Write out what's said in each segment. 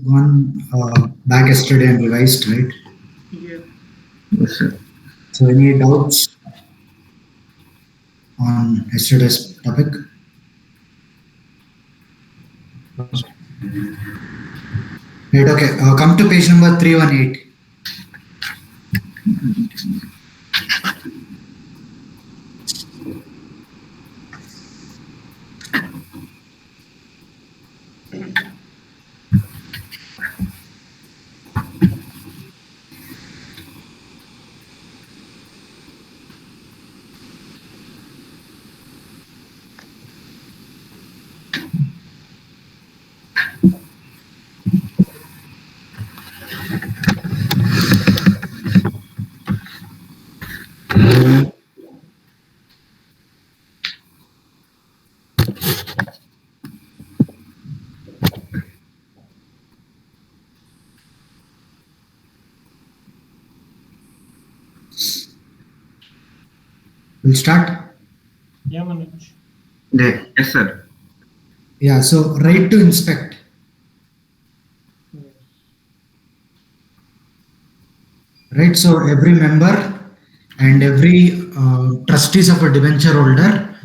gone back yesterday and revised, right? Yeah. Yes, sir. So any doubts on yesterday's topic? Right, okay. Come to page number 318. We'll start. Yeah, Manoj. Yes, sir. Yeah, so right to inspect. Yes. Right, so every member and every trustees of a debenture holder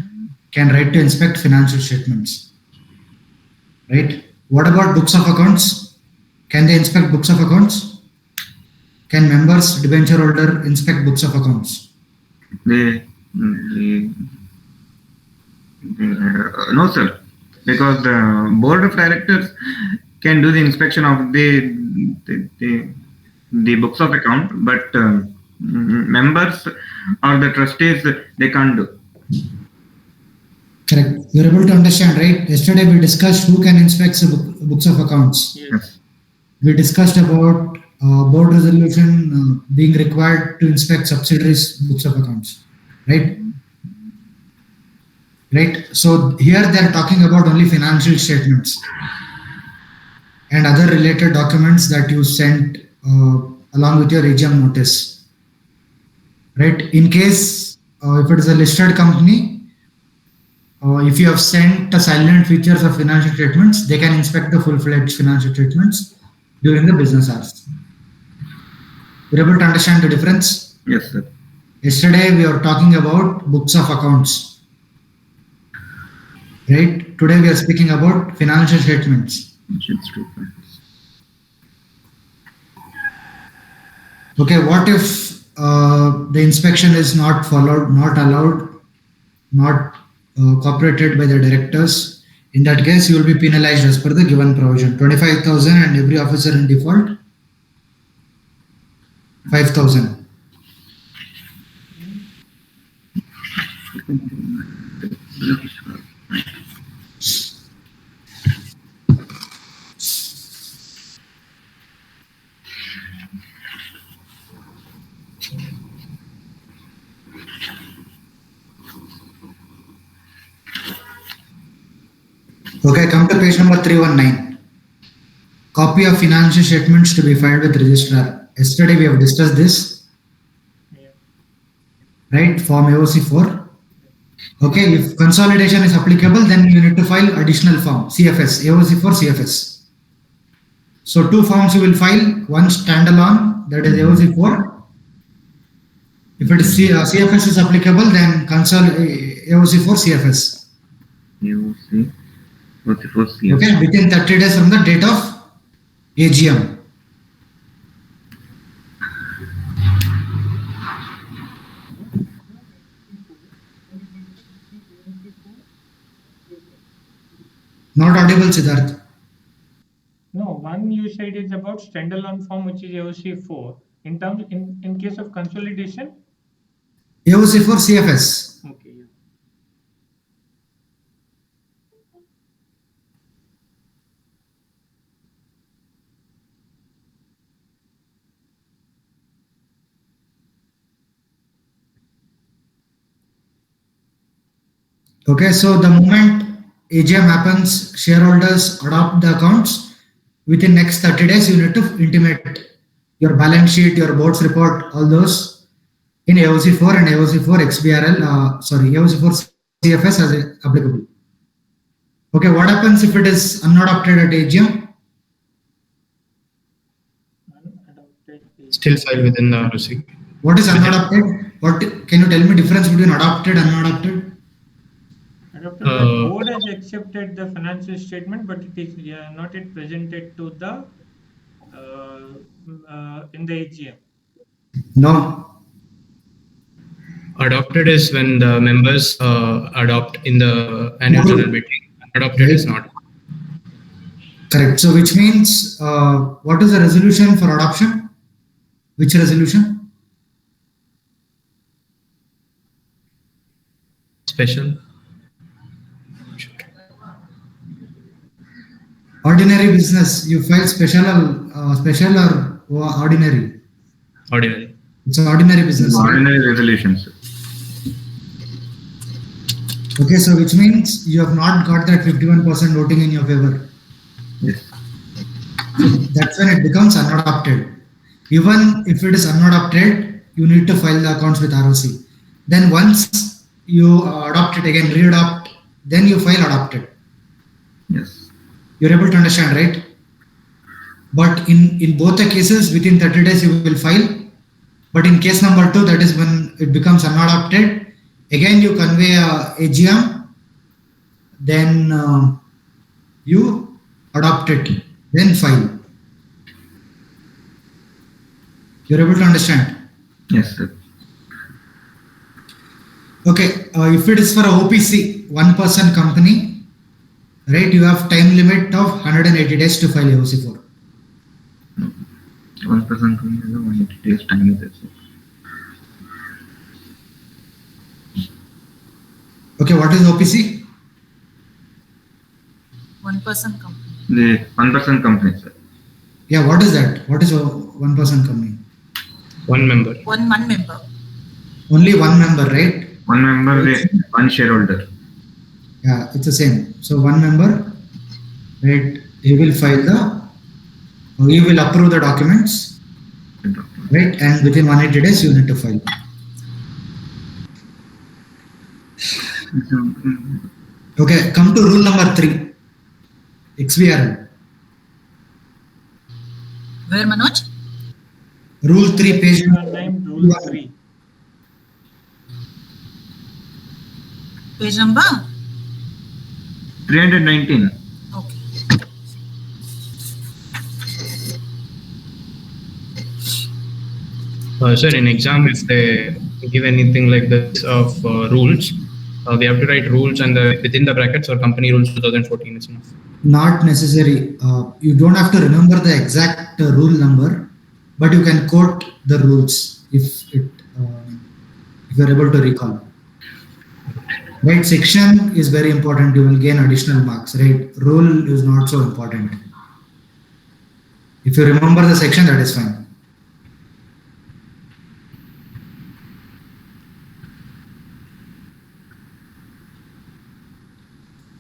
can right to inspect financial statements. Right? What about books of accounts? Can they inspect books of accounts? Can members, debenture holder inspect books of accounts? No, sir. Because the board of directors can do the inspection of the books of account, but members or the trustees, they can't do. Correct. You're able to understand, right? Yesterday we discussed who can inspect the books of accounts. Yes. We discussed about board resolution being required to inspect subsidiaries books of accounts, right? Right. So here they are talking about only financial statements and other related documents that you sent along with your AGM notice. Right. In case if it is a listed company, if you have sent the silent features of financial statements, they can inspect the full-fledged financial statements during the business hours. You're able to understand the difference? Yes, sir. Yesterday we were talking about books of accounts. Right? Today we are speaking about financial statements. Okay, what if the inspection is not followed, not allowed, not cooperated by the directors? In that case, you will be penalized as per the given provision. 25,000 and every officer in default 5,000. Okay, come to page number 319. Copy of financial statements to be filed with registrar. Yesterday we have discussed this. Yeah. Right, form AOC4. Okay, if consolidation is applicable, then you need to file additional form, CFS, AOC4 CFS. So two forms you will file, one standalone, that is AOC4. If it is CFS is applicable, then AOC4 CFS. AOC4 CFS. Okay, within 30 days from the date of AGM. Not audible, Sidharth. No, one you said is about standalone form, which is AOC4. In case of consolidation. AOC4 CFS. Okay. Yeah. Okay, so the moment AGM happens, shareholders adopt the accounts. Within next 30 days, you need to intimate your balance sheet, your board's report, all those in AOC4 and AOC4 XBRL, AOC4 CFS as applicable. Okay, what happens if it is unadopted at AGM? Still file within the ROC. What is unadopted? What can you tell me difference between adopted and unadopted? Adopted, the board has accepted the financial statement, but it is not yet presented to the in the AGM. No. Adopted is when the members adopt in the annual general meeting. Adopted is not. Correct. So which means what is the resolution for adoption? Which resolution? Special. Ordinary business. You file special or ordinary? Ordinary. It's an ordinary business. Ordinary resolutions. Okay, so which means you have not got that 51% voting in your favor. Yes. So that's when it becomes unadopted. Even if it is unadopted, you need to file the accounts with ROC. Then once you adopt it again, re-adopt, then you file adopted. Yes. You're able to understand, right? But in both the cases, within 30 days you will file. But in case number 2, that is when it becomes unadopted, again you convey a AGM, then you adopt it, then file. You're able to understand? Yes, sir. Okay, if it is for a OPC, one-person company, right, you have time limit of 180 days to file AOC4. 1% company has 180 days time with it. Okay, what is OPC? One-person company. The 1% company, sir. Yeah, what is that? What is a one-person company? One member. One member. Only one member, right? One member, one shareholder. Yeah, it's the same. So one member, right? He will he will approve the documents, right? And within 180 days, you need to file. Okay, come to rule number 3, XBRL. Where, Manoj? Rule 3, page Named Rule 3. Page number? 319. Okay. Sir, in exam, if they give anything like this of rules, we have to write rules and within the brackets or company rules 2014 is enough. Not necessary. You don't have to remember the exact rule number, but you can quote the rules if you're able to recall. Right, section is very important. You will gain additional marks. Right, rule is not so important. If you remember the section, that is fine.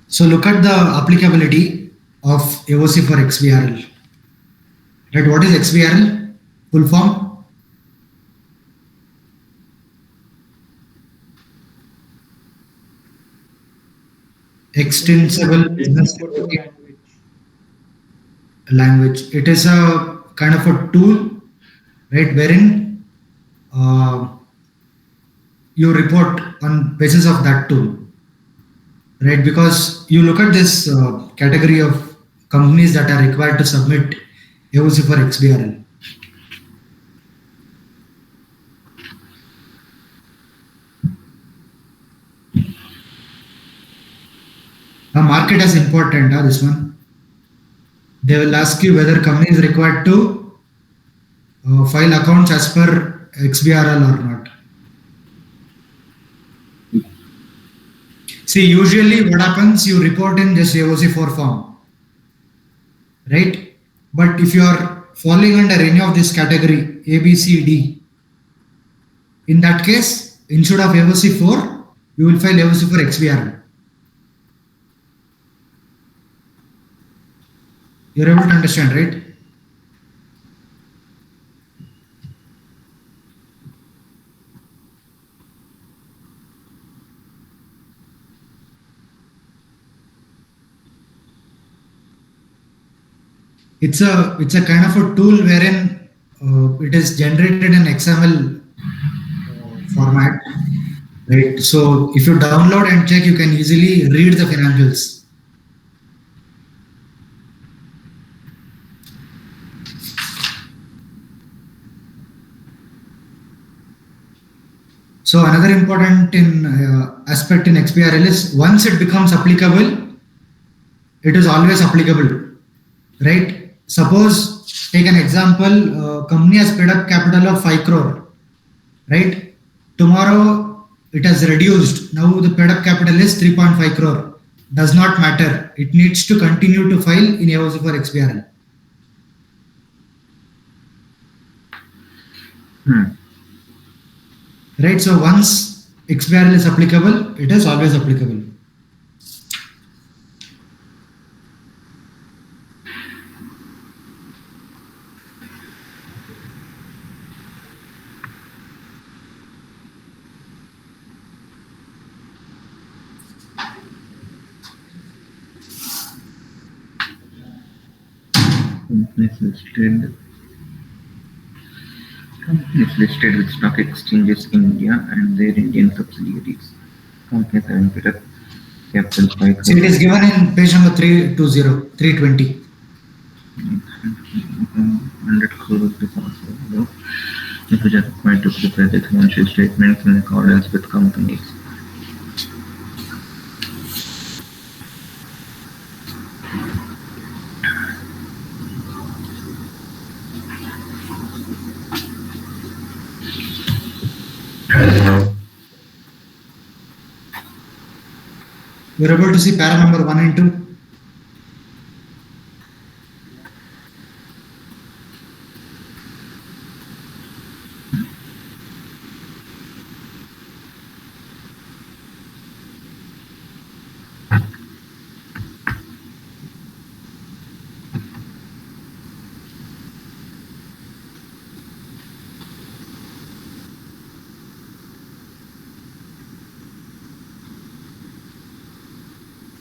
So look at the applicability of AOC for XBRL. Right, what is XBRL? Full form? Extensible business language. It is a kind of a tool, right, wherein you report on basis of that tool, right? Because you look at this category of companies that are required to submit AOC for XBRL. Now, market is important, this one. They will ask you whether company is required to file accounts as per XBRL or not. See, usually what happens, you report in just AOC4 form, right? But if you are falling under any of this category, A, B, C, D, in that case, instead of AOC4, you will file AOC for XBRL. You're able to understand, right? It's a kind of a tool wherein it is generated in XML format, right? So if you download and check, you can easily read the financials. So another important aspect in XBRL is once it becomes applicable, it is always applicable, right? Suppose take an example, company has paid up capital of 5 crore, right? Tomorrow it has reduced. Now the paid up capital is 3.5 crore. Does not matter. It needs to continue to file in AOC for XBRL. Right, so once XBRL is applicable, it is always applicable. Companies listed with stock exchanges in India and their Indian subsidiaries. Companies having paid up capital 5 See, it is given in page number 320. 100 crores is also below, which are required to prepare the financial statements in accordance with companies. You are able to see para number 1 and 2.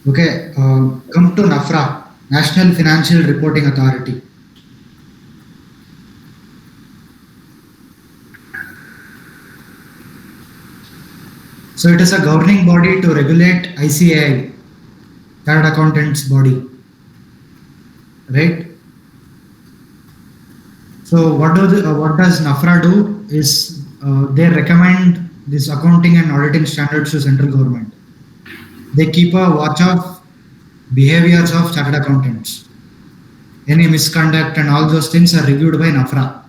Okay, come to NAFRA, National Financial Reporting Authority. So it is a governing body to regulate ICAI, Chartered Accountants body, right? So what does NAFRA do is they recommend this accounting and auditing standards to central government. They keep a watch of behaviors of chartered accountants. Any misconduct and all those things are reviewed by NAFRA.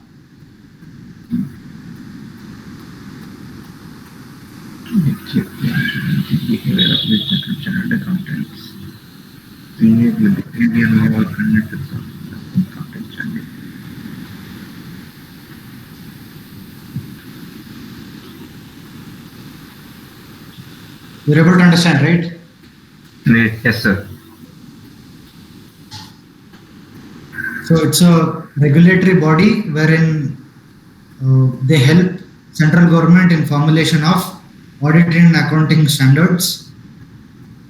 Behavior of the chartered accountants. Behavior level conduct of accountants and You're able to understand, right? yes, sir. So it's a regulatory body wherein they help central government in formulation of auditing and accounting standards,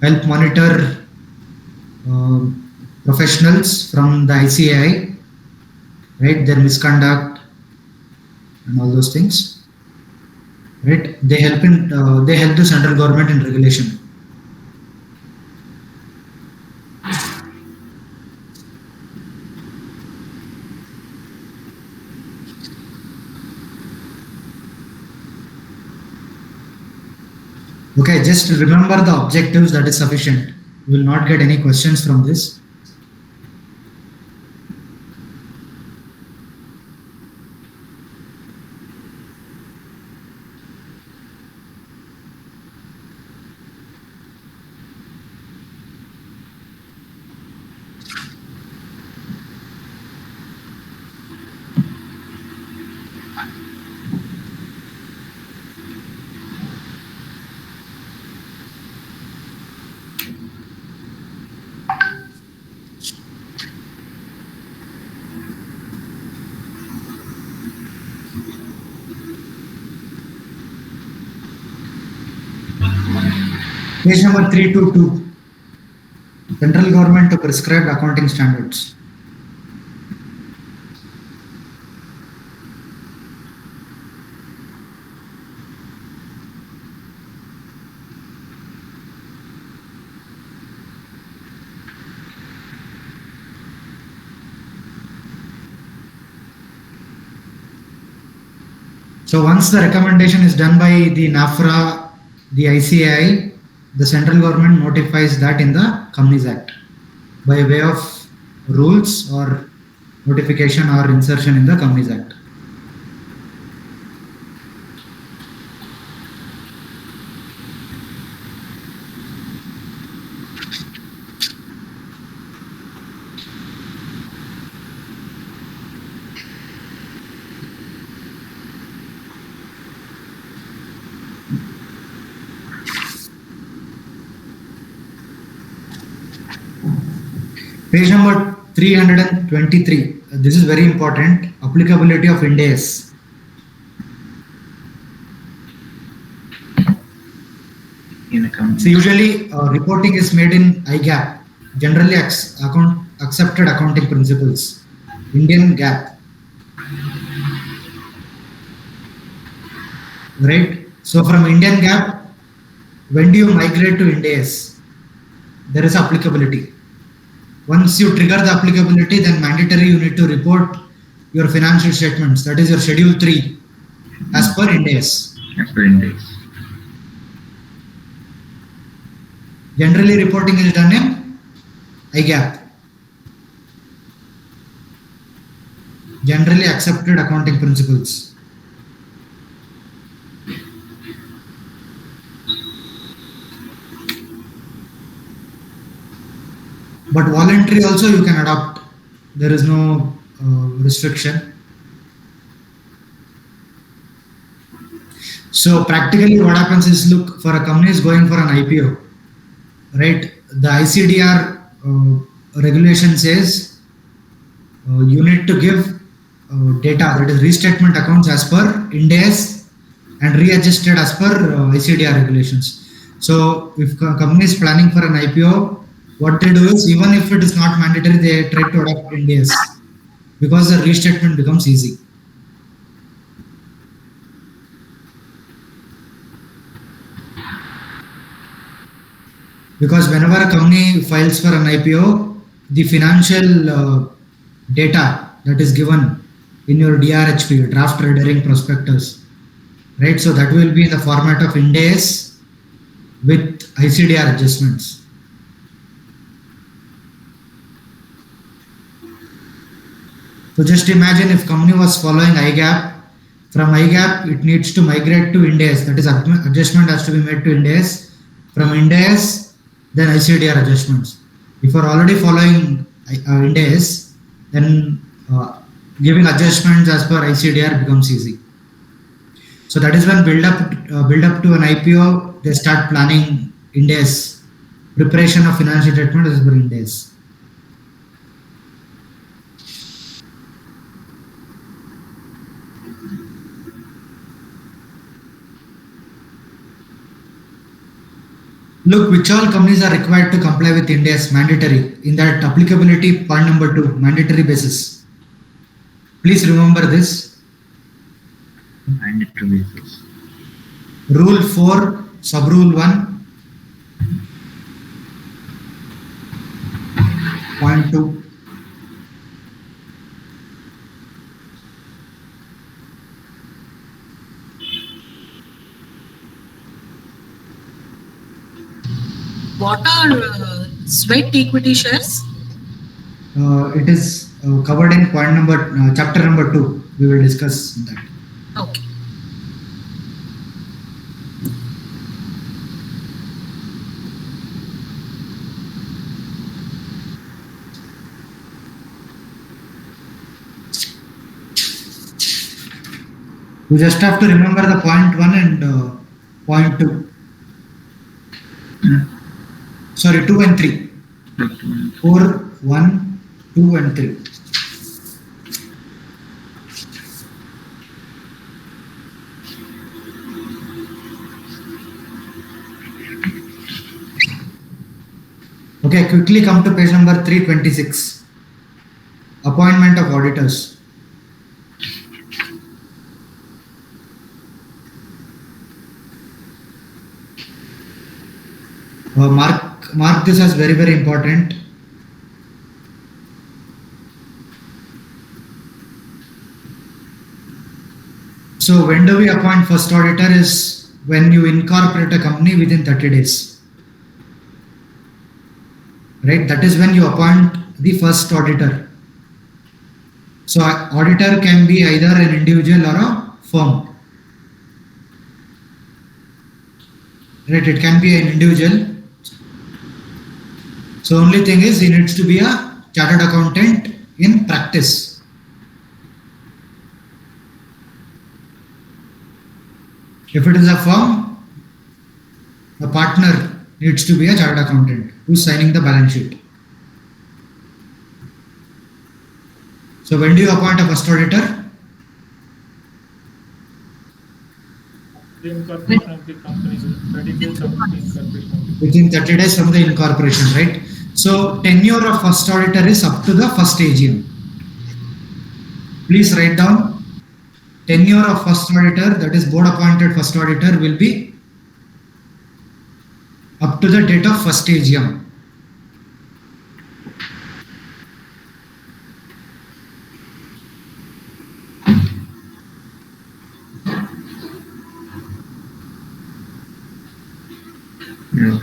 help monitor professionals from the ICAI, right? Their misconduct and all those things, right? They help the central government in regulation. Okay, just remember the objectives, that is sufficient. You will not get any questions from this. Page number 322. Central government to prescribe accounting standards. So once the recommendation is done by the NAFRA, the ICAI, the central government notifies that in the Companies Act by way of rules or notification or insertion in the Companies Act. Page number 323. This is very important. Applicability of Ind AS. In account. So usually reporting is made in IGAP, generally accepted accounting principles, Indian GAAP, right? So from Indian GAAP, when do you migrate to Ind AS? There is applicability. Once you trigger the applicability, then mandatory you need to report your financial statements. That is your Schedule 3 as per Ind AS. As per Ind AS. Generally reporting is done in IGAP. Generally accepted accounting principles. But voluntary also you can adopt. There is no restriction. So practically what happens is, look, for a company is going for an IPO, right? The ICDR regulation says you need to give data, that is restatement accounts as per Ind AS and readjusted as per ICDR regulations. So if a company is planning for an IPO, what they do is, even if it is not mandatory, they try to adopt Ind AS because the restatement becomes easy. Because whenever a company files for an IPO, the financial data that is given in your DRHP, draft rendering prospectus, right? So that will be in the format of Ind AS with ICDR adjustments. So just imagine if company was following IGAP, from IGAP it needs to migrate to Ind AS, that is adjustment has to be made to Ind AS, from Ind AS then ICDR adjustments. If you are already following Ind AS, then giving adjustments as per ICDR becomes easy. So that is when build up to an IPO, they start planning Ind AS, preparation of financial statement as per Ind AS. Look, which all companies are required to comply with Ind AS mandatory in that applicability point number 2, mandatory basis. Please remember this. Mandatory basis. Rule 4, sub rule 1, point 2. What are sweat equity shares? It is covered in point number, chapter number 2. We will discuss that. Okay. You just have to remember the point 1 and point 2. Sorry, 2 and 3. 4, 1, 2 and 3. Okay, quickly come to page number 326. Appointment of auditors. Mark this as very, very important. So when do we appoint first auditor is when you incorporate a company within 30 days. Right? That is when you appoint the first auditor. So auditor can be either an individual or a firm. Right? It can be an individual. So only thing is he needs to be a chartered accountant in practice. If it is a firm, a partner needs to be a chartered accountant who's signing the balance sheet. So when do you appoint a first auditor? The incorporation of the company, 30 days of the incorporation. Within 30 days from the incorporation, right? So tenure of first auditor is up to the first AGM. Please write down tenure of first auditor, that is board appointed first auditor, will be up to the date of first AGM. Yeah.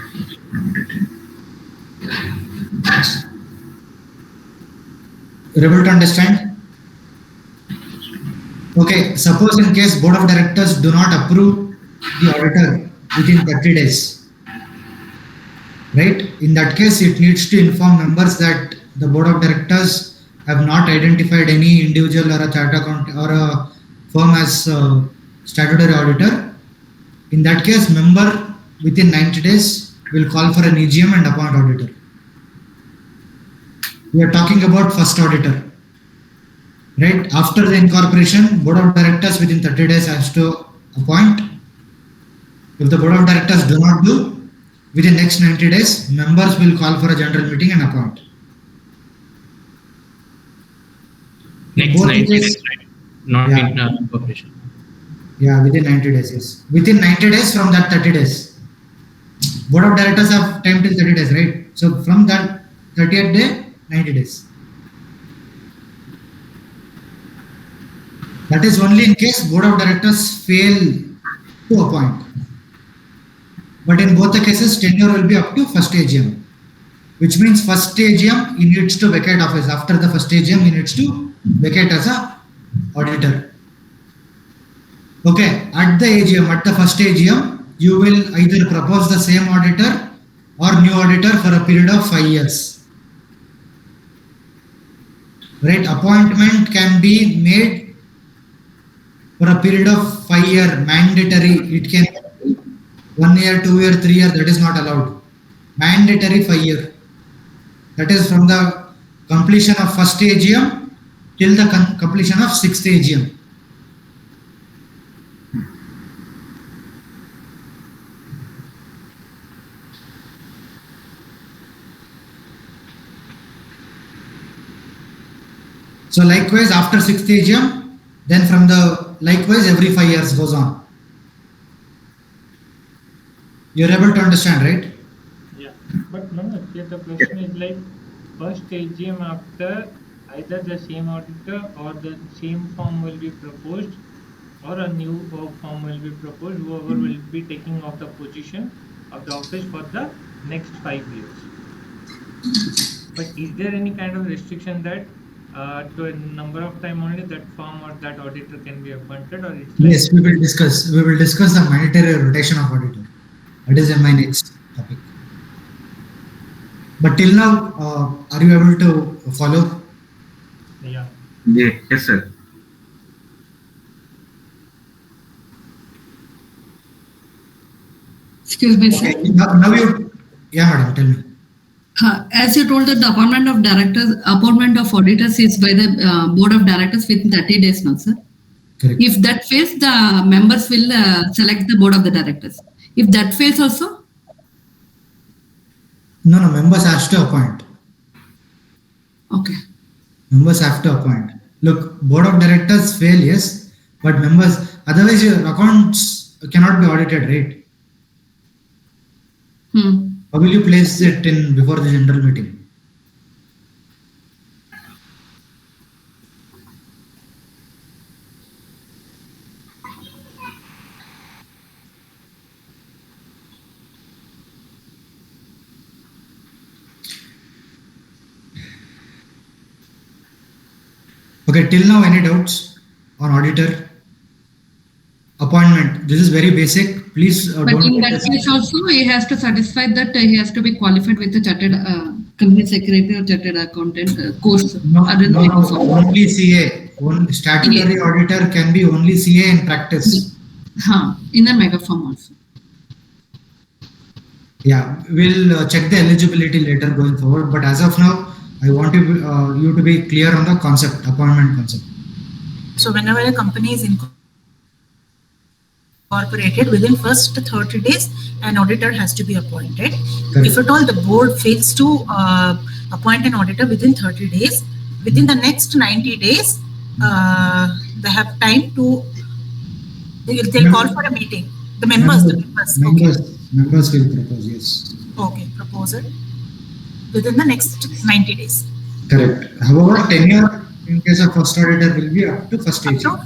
You're able to understand? Okay, suppose in case board of directors do not approve the auditor within 30 days, right? In that case, it needs to inform members that the board of directors have not identified any individual or a chartered account or a firm as statutory auditor. In that case, member within 90 days will call for an EGM and appoint auditor. We are talking about first auditor. Right? After the incorporation, board of directors within 30 days has to appoint. If the board of directors do not do, within next 90 days, members will call for a general meeting and appoint. Next Both 90 days- days, right? Not Yeah. in incorporation. Yeah, within 90 days, yes. Within 90 days from that 30 days. Board of directors have time till 30 days, right? So from that 30th day, 90 days. That is only in case board of directors fail to appoint. But in both the cases, tenure will be up to first AGM. Which means first AGM, he needs to vacate office. After the first AGM, he needs to vacate as a auditor. Okay, at the AGM, at the first AGM, you will either propose the same auditor or new auditor for a period of 5 years. Right, appointment can be made for a period of 5 years, mandatory. It can be 1 year, 2 year, 3 year, that is not allowed. Mandatory 5 year. That is from the completion of first AGM till the completion of sixth AGM. So likewise after sixth AGM, then from the likewise every 5 years goes on. You're able to understand, right? Yeah, but no, here the question is like first AGM after either the same auditor or the same firm will be proposed or a new firm will be proposed, whoever will be taking off the position of the office for the next 5 years. But is there any kind of restriction that to a number of time only that firm or that auditor can be appointed, or it's like Yes, we will discuss. We will discuss the mandatory rotation of auditor. That is in my next topic. But till now, are you able to follow? yeah. Yeah, yes, sir. Excuse me, sir. Okay. Now you, yeah, madam, tell me. As you told that the appointment of auditors is by the board of directors within 30 days now, sir. Correct. If that fails, the members will select the board of the directors. If that fails also, No, members has to appoint. okay. Members have to appoint. Look, board of directors fail, yes, but members, otherwise your accounts cannot be audited, right? How will you place it in before the general meeting? Okay, till now, any doubts on auditor appointment? This is very basic. Please But don't in get that this. case also, he has to satisfy that he has to be qualified with the chartered company secretary or chartered accountant course. No, Other no, than no, so. only CA. Statutory auditor can be only CA in practice. In the mega firm also. Yeah, we'll check the eligibility later going forward. But as of now, I want you to be clear on the concept, appointment concept. So whenever a company is incorporated, within first 30 days, an auditor has to be appointed. Correct. If at all the board fails to appoint an auditor within 30 days, within the next 90 days, they have time to, they'll call for a meeting. The members. Members will propose, yes. Okay, proposal within the next 90 days. Correct. However, tenure in case of first auditor will be up to first Up AGM. to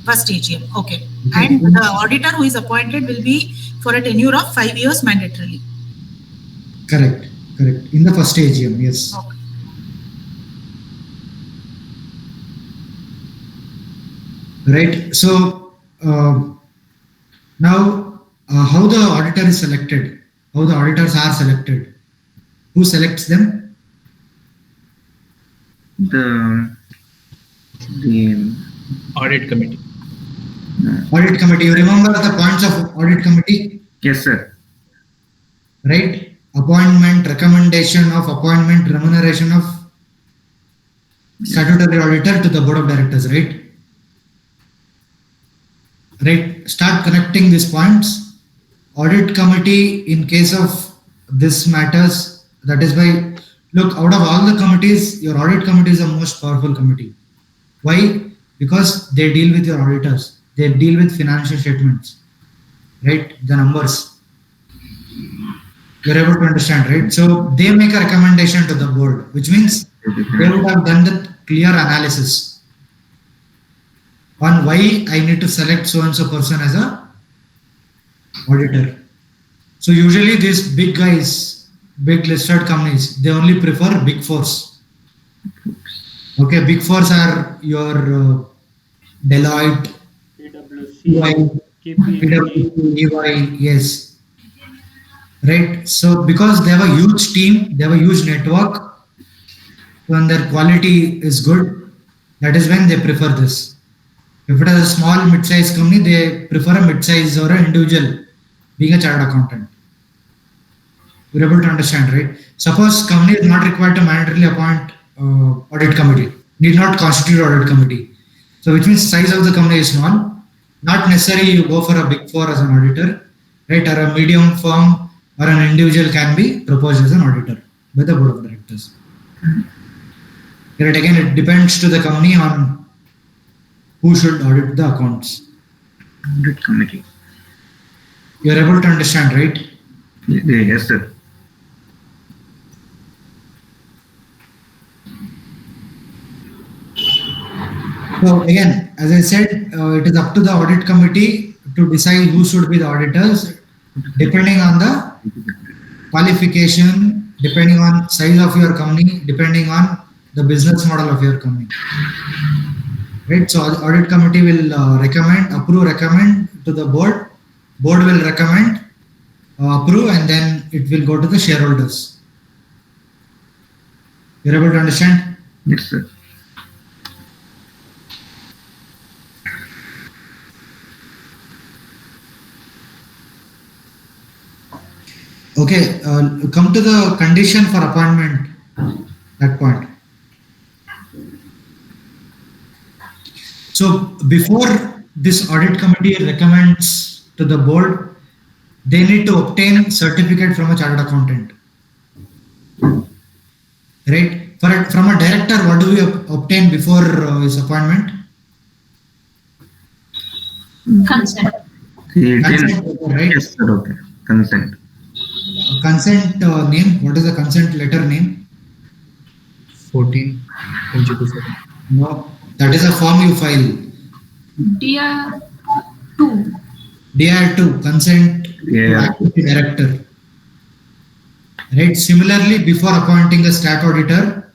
first AGM, okay. And the auditor who is appointed will be for a tenure of 5 years mandatorily. Correct. In the first AGM, yes. Okay. Right. So now, how the auditor is selected? How the auditors are selected? Who selects them? The Audit committee. Audit committee. You remember the points of audit committee? yes, sir. Right? Appointment, recommendation of appointment, remuneration of statutory auditor to the board of directors, right? Right. Start connecting these points. Audit committee, in case of this matters, that is why, look, out of all the committees, your audit committee is the most powerful committee. Why? Because they deal with your auditors. They deal with financial statements, right? The numbers. You're able to understand, right? So they make a recommendation to the board, which means they would have done the clear analysis on why I need to select so and so person as a auditor. So usually these big guys, big listed companies, they only prefer big fours. Okay, big fours are your Deloitte, PwC, KPMG. EY, yes. Right. So because they have a huge team, they have a huge network, when their quality is good, that is when they prefer this. If it is a small mid-sized company, they prefer a mid-size or an individual being a chartered accountant. You're able to understand, right? Suppose company is not required to mandatorily appoint audit committee, need not constitute audit committee. So which means size of the company is small. Not necessarily you go for a big four as an auditor, right? Or a medium firm or an individual can be proposed as an auditor by the board of directors. Right? Again, it depends to the company on who should audit the accounts. Audit committee. You are able to understand, right? Yes, sir. So again, as I said, it is up to the audit committee to decide who should be the auditors, depending on the qualification, depending on size of your company, depending on the business model of your company. Right. So audit committee will recommend to the board. Board will recommend, approve, and then it will go to the shareholders. You're able to understand? Yes, sir. Okay, come to the condition for appointment, that point. So before this audit committee recommends to the board, they need to obtain certificate from a chartered accountant. Right? From a director, what do we obtain before his appointment? Consent. Consent, right? Yes, sir. Okay. Consent. Consent name. What is the consent letter name? 14. No, that is a form you file. DR2. DR2, consent to act as the director. Right. Similarly, before appointing a stat auditor,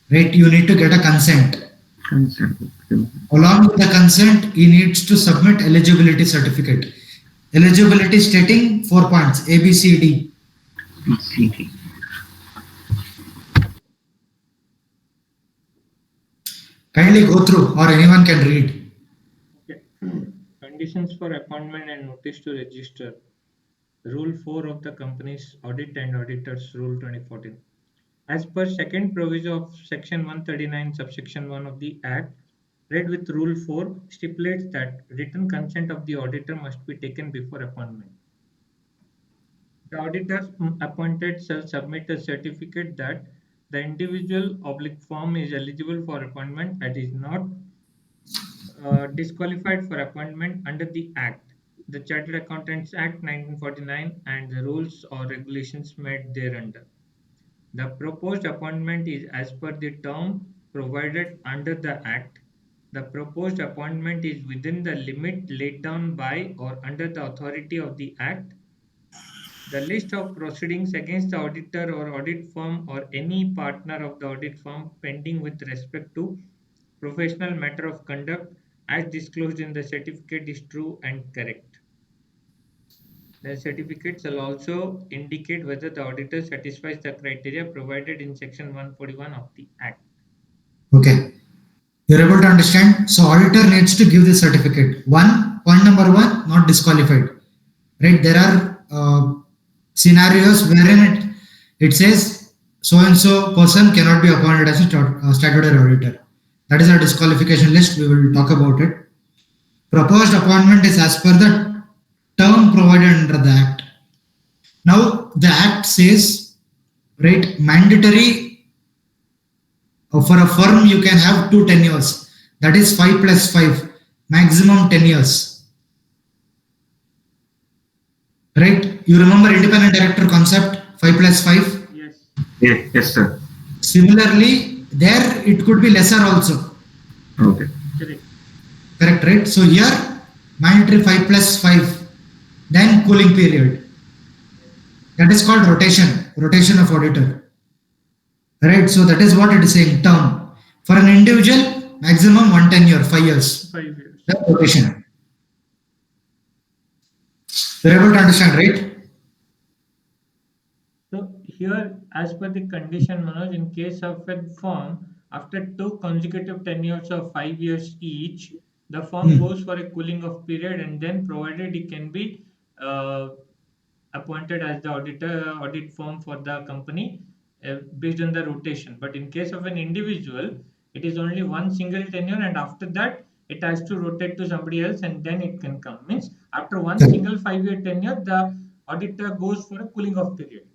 right, you need to get a consent Consent. Okay. Along with the consent, he needs to submit eligibility certificate. Eligibility stating 4 points A, B, C, D. PCD. Kindly go through, or anyone can read. Okay. Conditions for appointment and notice to register. Rule 4 of the Companies Audit and Auditors Rule 2014. As per second proviso of Section 139, subsection 1 of the Act, read with Rule 4, stipulates that written consent of the auditor must be taken before appointment. The auditor appointed shall submit a certificate that the individual oblique firm is eligible for appointment and is not disqualified for appointment under the Act, the Chartered Accountants Act 1949, and the rules or regulations made thereunder. The proposed appointment is as per the term provided under the Act. The proposed appointment is within the limit laid down by or under the authority of the Act. The list of proceedings against the auditor or audit firm or any partner of the audit firm pending with respect to professional matter of conduct as disclosed in the certificate is true and correct. The certificate shall also indicate whether the auditor satisfies the criteria provided in Section 141 of the Act. Okay. You're able to understand? So auditor needs to give the certificate. Point number one, not disqualified. Right? There are scenarios wherein it says so and so person cannot be appointed as a statutory auditor. That is our disqualification list. We will talk about it. Proposed appointment is as per the term provided under the Act. Now the Act says, right, mandatory for a firm you can have 2 tenures. That is 5 plus 5, maximum 10 years. Right? You remember independent director concept 5 plus 5? Yes. Yes, sir. Similarly, there it could be lesser also. Okay. Correct. Correct, right? So here mandatory 5 plus 5, then cooling period. That is called rotation of auditor. Right, so that is what it is saying, term. For an individual, maximum 1 tenure, 5 years. 5 years. The rotation. You're able to understand, right? So here, as per the condition, Manoj, in case of a firm, after 2 consecutive tenures of 5 years each, the firm goes for a cooling off period, and then provided it can be appointed as the audit firm for the company based on the rotation. But in case of an individual, it is only 1 single tenure, and after that it has to rotate to somebody else, and then it can come. Means after 1 single 5-year tenure, the auditor goes for a cooling off period.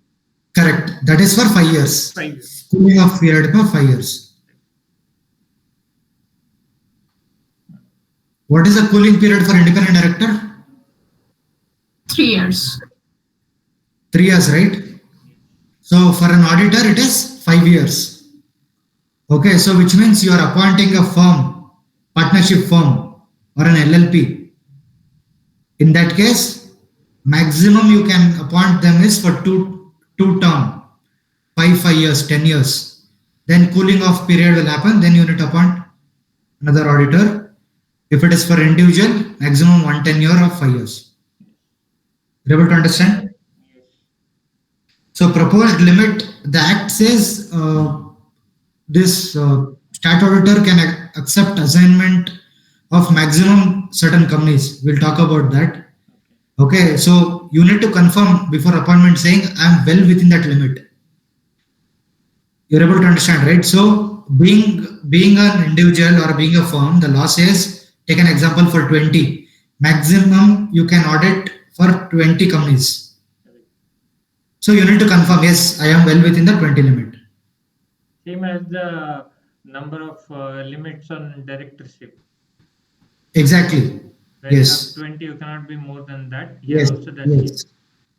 Correct. That is for 5 years. 5 years. Cooling off period for 5 years. What is the cooling period for independent director? 3 years. 3 years, right? So for an auditor, it is 5 years. Okay, so which means you are appointing a firm, partnership firm, or an LLP. In that case, maximum you can appoint them is for two term, 5 years, 10 years. Then cooling off period will happen. Then you need to appoint another auditor. If it is for individual, maximum 1 tenure of 5 years. You able to understand? So proposed limit, the Act says this stat auditor can accept assignment of maximum certain companies. We'll talk about that. Okay, so you need to confirm before appointment saying I am well within that limit. You're able to understand, right? So being an individual or being a firm, the law says take an example for 20. Maximum you can audit for 20 companies. So you need to confirm, yes, I am well within the 20 limit. Same as the number of limits on directorship. Exactly. When Yes. you have 20, you cannot be more than that. Here Yes. also that's Yes. it.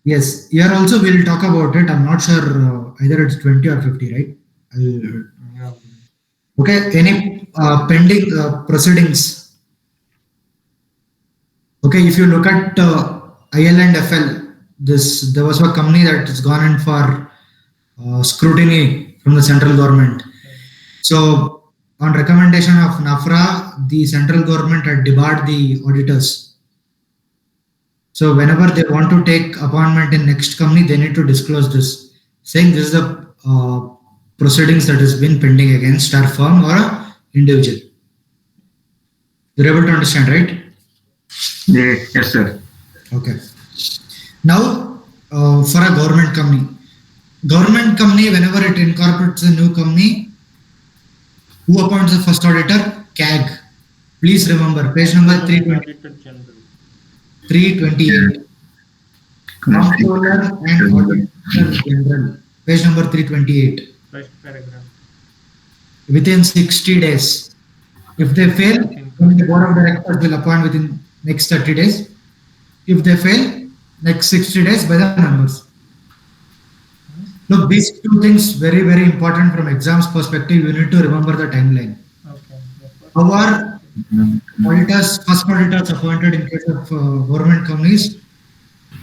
Yes. Here also we'll talk about it. I'm not sure either it's 20 or 50, right? Yeah. Okay. Any pending proceedings? Okay. If you look at IL and FL, there was a company that has gone in for scrutiny from the central government. So on recommendation of NAFRA, the central government had debarred the auditors. So whenever they want to take appointment in next company, they need to disclose this, saying this is the proceedings that has been pending against our firm or a individual. You're able to understand, right? Yes, sir. Okay. Now, for a government company, whenever it incorporates a new company, who appoints the first auditor? CAG. Please remember, page number 328. Comptroller and Auditor General. Page number 328. First paragraph. Within 60 days. If they fail, then the board of directors will appoint within next 30 days. If they fail, next 60 days by the members. Look, these two things very, very important from exams perspective. You need to remember the timeline. Okay. Our auditors, first auditors appointed in case of government companies.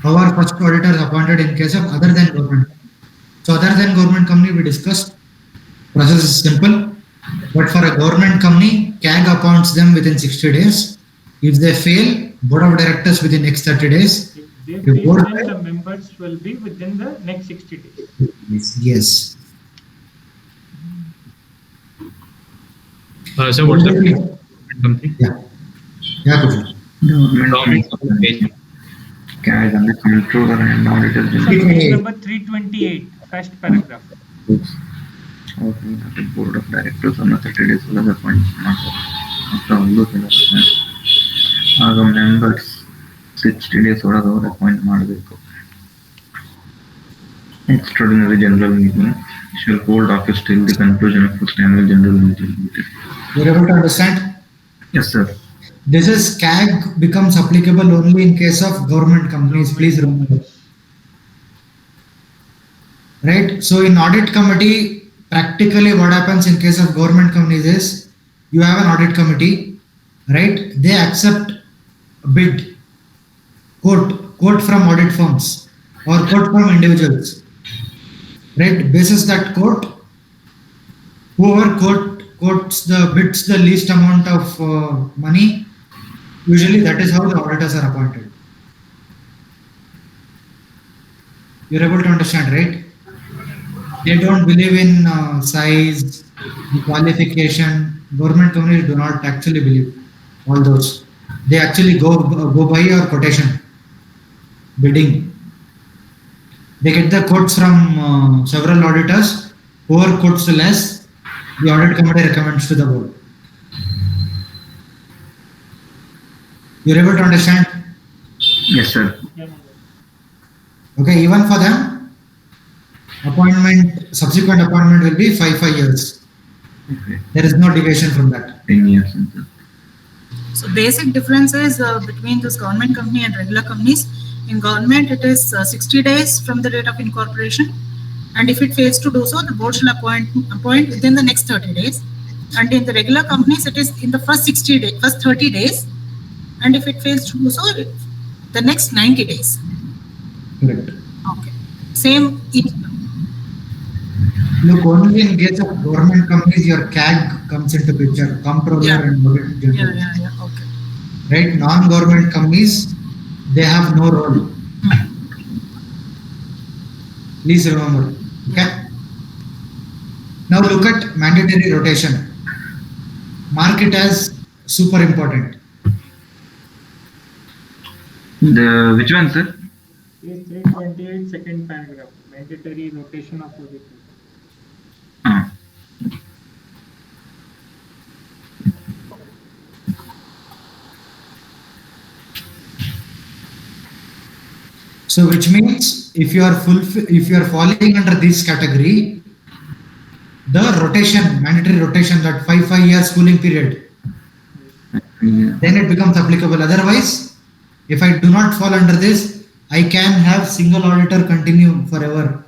Our first auditors appointed in case of other than government. So other than government company, we discussed. Process is simple. But for a government company, CAG appoints them within 60 days. If they fail, board of directors within next 30 days. If they fail, then the members will be within the next 60 days. Yes. So what's the company? Yeah. Kushal. Government CAG and the Comptroller and Auditor So General. page number 328, first paragraph. The board of directors on a 30 days will appoint after all those elections. ಆಗ members 60 days ಒಳಗೆ ಅವರು appoint ಮಾಡಬೇಕು. Extraordinary general meeting shall hold office till the conclusion of first annual general meeting. You're able to understand? Yes, sir. This is CAG becomes applicable only in case of government companies. Please remember. Right? So in audit committee, practically what happens in case of government companies is you have an audit committee, right? They accept a bid, quote from audit firms or quote from individuals, right? Basis that quote, whoever quotes the bids the least amount of money, usually that is how the auditors are appointed. You're able to understand, right? They don't believe in size, qualification. Government companies do not actually believe all those. They actually go by your quotation, bidding. They get the quotes from several auditors. Whoever quotes the less, the audit committee recommends to the board. You're able to understand? Yes, sir. Okay, even for them, subsequent appointment will be 5 years. Okay. There is no deviation from that. 10 years. So basic differences between this government company and regular companies. In government, it is 60 days from the date of incorporation. And if it fails to do so, the board shall appoint within the next 30 days. And in the regular companies, it is in the first 30 days. And if it fails to do so, the next 90 days. Correct. Okay. Same. Look, only in case of government companies, your CAG comes into picture, Comptroller and Auditor General. Yeah. Okay. Right? Non-government companies, they have no role. Please remember. Okay? Now look at mandatory rotation. Mark it as super important. Which one, sir? Page 328, second paragraph. Mandatory rotation of auditors. So which means if you are falling under this category, the rotation, mandatory rotation, that 5 years cooling period, then it becomes applicable. Otherwise, if I do not fall under this, I can have single auditor continue forever.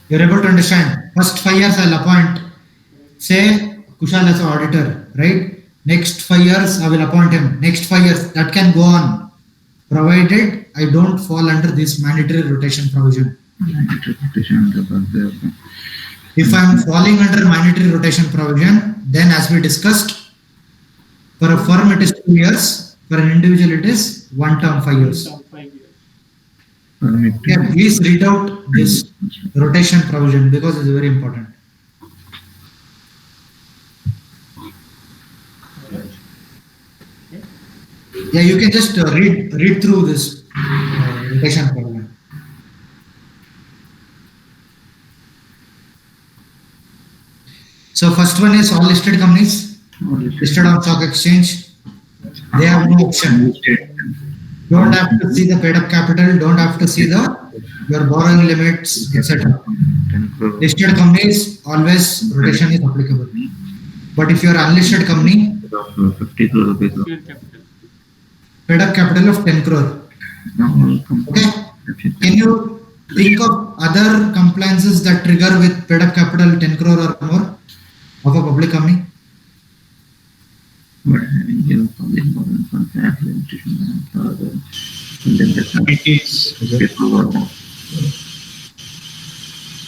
You're able to understand. First 5 years I'll appoint, say Kushal as an auditor, right? Next 5 years I will appoint him. Next 5 years, that can go on, provided I don't fall under this mandatory rotation provision. If I am falling under mandatory rotation provision, then as we discussed, for a firm it is 2 years, for an individual it is one term 5 years. Term 5 years. Permit to Yeah, please read out this rotation provision because it's very important. Alright. Okay. Yeah, you can just read through this rotation provision. So first one is all listed companies listed on stock exchange. They have no option. Don't have to see the paid up capital. Don't have to see the your borrowing limits, etc. 10 crore. Listed companies always rotation is applicable. But if you are unlisted company, Of 50 crore rupees. Share capital. paid up capital of 10 crore. Okay. Can you think of other compliances that trigger with paid up capital 10 crore or more of a public company? But having given public bonus on tax institution and further, then the Committees, is it? people or more.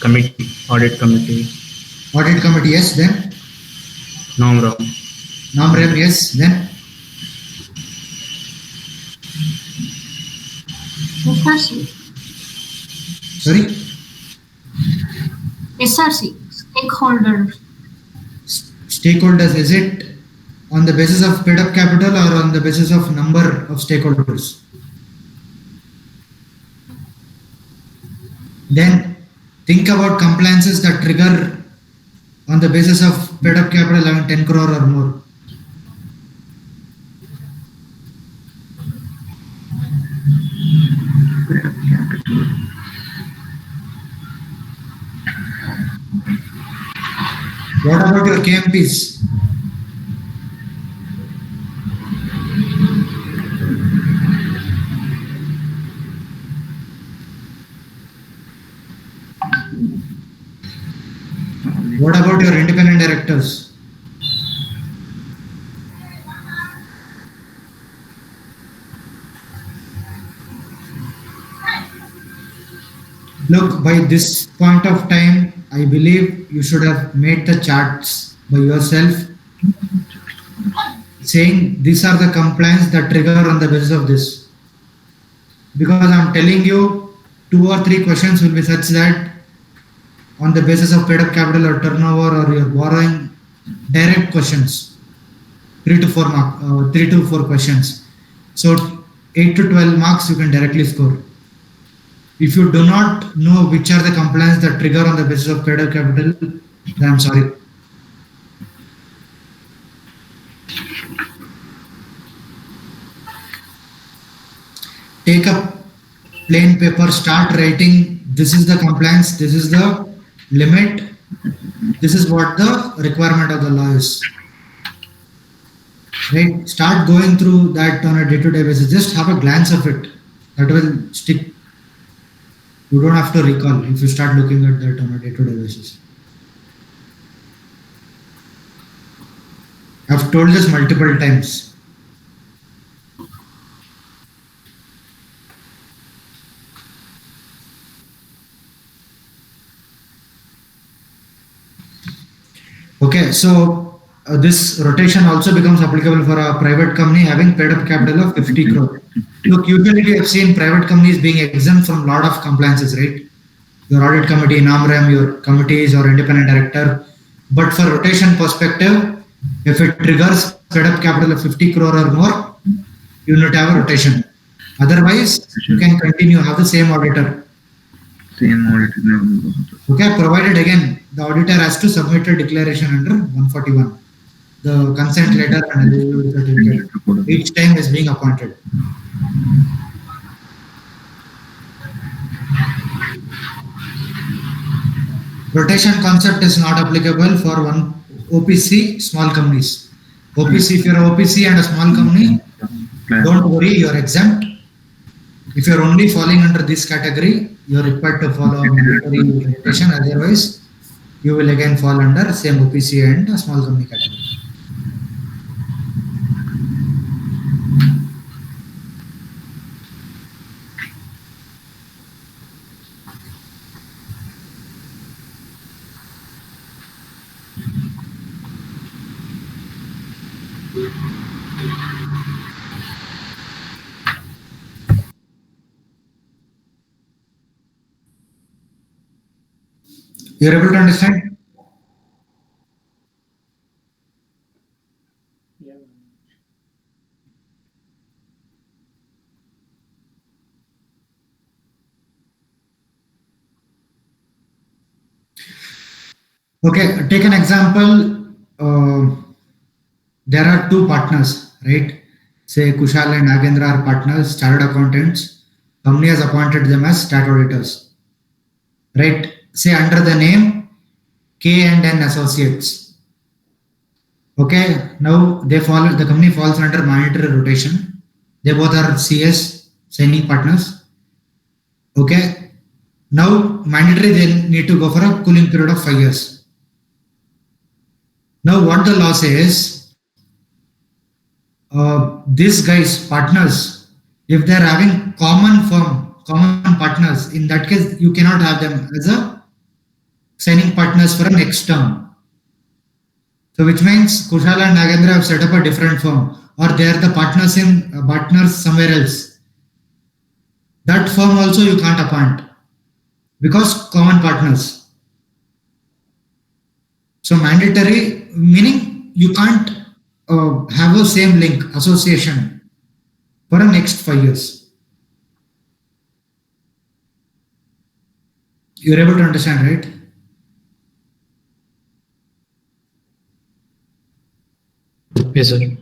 Committee, audit committee, Audit committee, yes. Then norm round. Nam Rem, yes. Then SRC. sorry, SRC. Stakeholder. stakeholders. Is it on the basis of paid up capital or on the basis of number of stakeholders? Then think about compliances that trigger on the basis of paid up capital having 10 crore or more. Capital. What about your KMPs? What about your independent directors? Look, by this point of time, I believe you should have made the charts by yourself saying these are the compliance that trigger on the basis of this. Because I'm telling you, 2 or 3 questions will be such that on the basis of paid up capital or turnover or your borrowing, direct questions, 3 to 4 questions. So 8 to 12 marks you can directly score. If you do not know which are the compliance that trigger on the basis of paid up capital, then I'm sorry. Take a plain paper, start writing, this is the compliance, this is the limit, this is what the requirement of the law is. Right? Start going through that on a day-to-day basis. Just have a glance of it. That will stick. You don't have to recall if you start looking at that on a day-to-day basis. I've told this multiple times. Okay, so this rotation also becomes applicable for a private company having paid up capital of 50 crore. Look, usually we have seen private companies being exempt from a lot of compliances, right? Your audit committee, NAMREM, your committees or independent director. But for rotation perspective, if it triggers paid up capital of 50 crore or more, you need to have a rotation. Otherwise, you can continue, have the same auditor. Same audit. Okay, provided again, the auditor has to submit a declaration under 141. The consent letter and eligibility certificate each time is being appointed. Rotation concept is not applicable for one OPC small companies. OPC, if you're OPC and a small company, don't worry, you're exempt. If you're only falling under this category, you're required to follow mandatory rotation. Otherwise, you will again fall under same OPC and a small company category. You're able to understand? Yeah. Okay, take an example. There are two partners, right? Say Kushal and Nagendra are partners, chartered accountants. Company has appointed them as stat auditors, right? Say under the name K and N Associates. Okay, now they fall. The company falls under mandatory rotation. They both are CS signing partners. Okay, now mandatory they need to go for a cooling period of 5 years. Now what the law says, these guys partners, if they're having common firm, common partners, in that case you cannot have them as a signing partners for a next term. So which means Kushal and Nagendra have set up a different firm, or they are the partners in partners somewhere else. That firm also you can't appoint because common partners. So mandatory meaning you can't have a same link association for the next 5 years. You're able to understand, right? Yes, sir.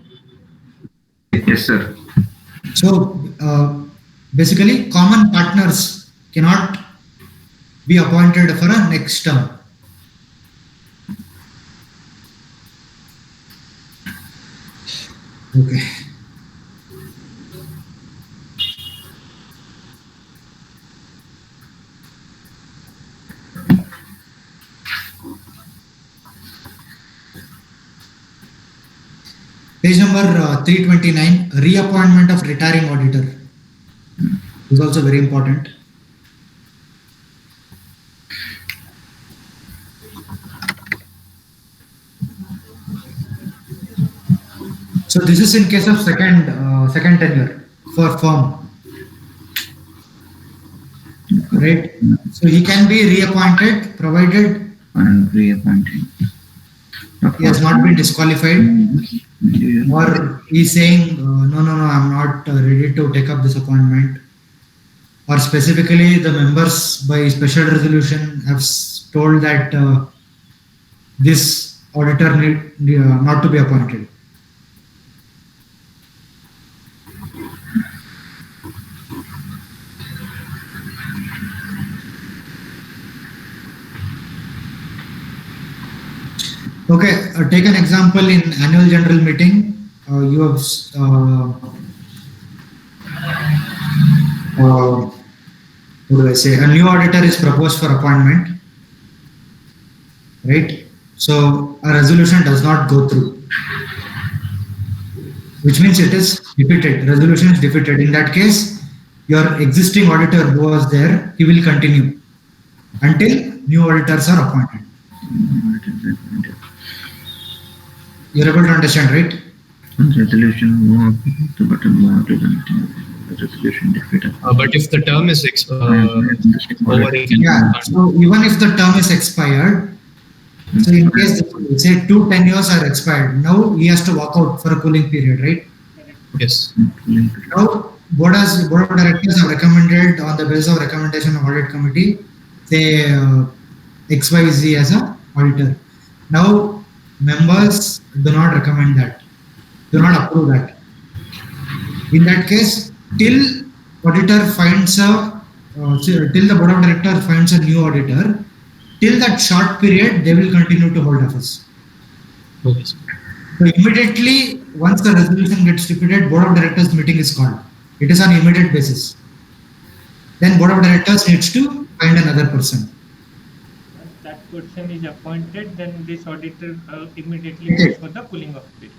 Yes, sir. So basically, common partners cannot be appointed for a next term. Okay. Page number 329, reappointment of retiring auditor is also very important. So this is in case of second tenure for firm, right? So he can be reappointed provided And reappointed. he has not been disqualified, or he's saying no, I'm not ready to take up this appointment, or specifically the members by special resolution have told that this auditor need not to be appointed. Okay, take an example in annual general meeting. You have what do I say? A new auditor is proposed for appointment, right? So a resolution does not go through, which means it is defeated. Resolution is defeated. In that case, your existing auditor who was there, he will continue until new auditors are appointed. You're able to understand, right? Resolution more to button more to the resolution defeated. But if the term is over, he can Yeah. So even if the term is expired, so in case say 2 tenures are expired, now he has to walk out for a cooling period, right? Yes. Now board of directors have recommended on the basis of recommendation of audit committee, say XYZ as a auditor. Now members do not recommend that, do not approve that. In that case, till auditor finds till the board of director finds a new auditor, till that short period they will continue to hold office. Okay. So immediately once the resolution gets defeated, board of directors meeting is called. It is on immediate basis. Then board of directors needs to find another person. Once that person is appointed, then this auditor immediately goes for the cooling off period.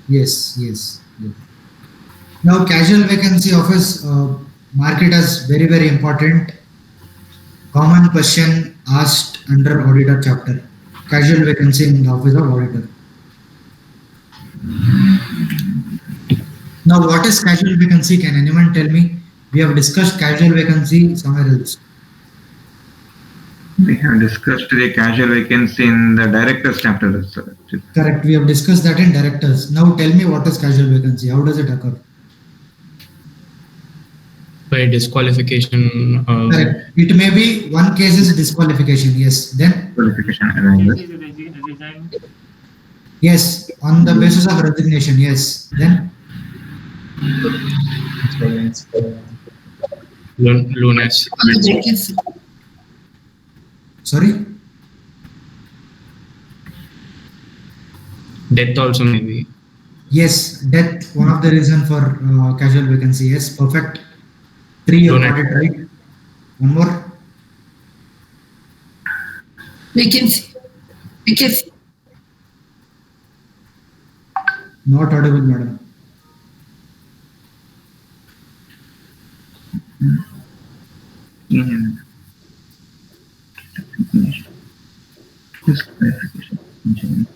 Yes. Now casual vacancy office, mark it as very, very important. Common question asked under auditor chapter. Casual vacancy in the office of auditor. Now, what is casual vacancy? Can anyone tell me? We have discussed casual vacancy somewhere else. We have discussed the casual vacancy in the director's chapter, sir. Correct. We have discussed that in directors. Now, tell me what is casual vacancy? How does it occur? By disqualification. Correct. It may be one case is disqualification. Yes. Then. Qualification This arises. is resign. Yes. On the basis of resignation. Yes. Then. Lunacy. Vacancy. Sorry. Death also maybe. Yes. Death. One of the reason for casual vacancy. Yes. Perfect. 3 you got it right. One more. Vacancy. Vacancy. Not audible, madam. In this clarification.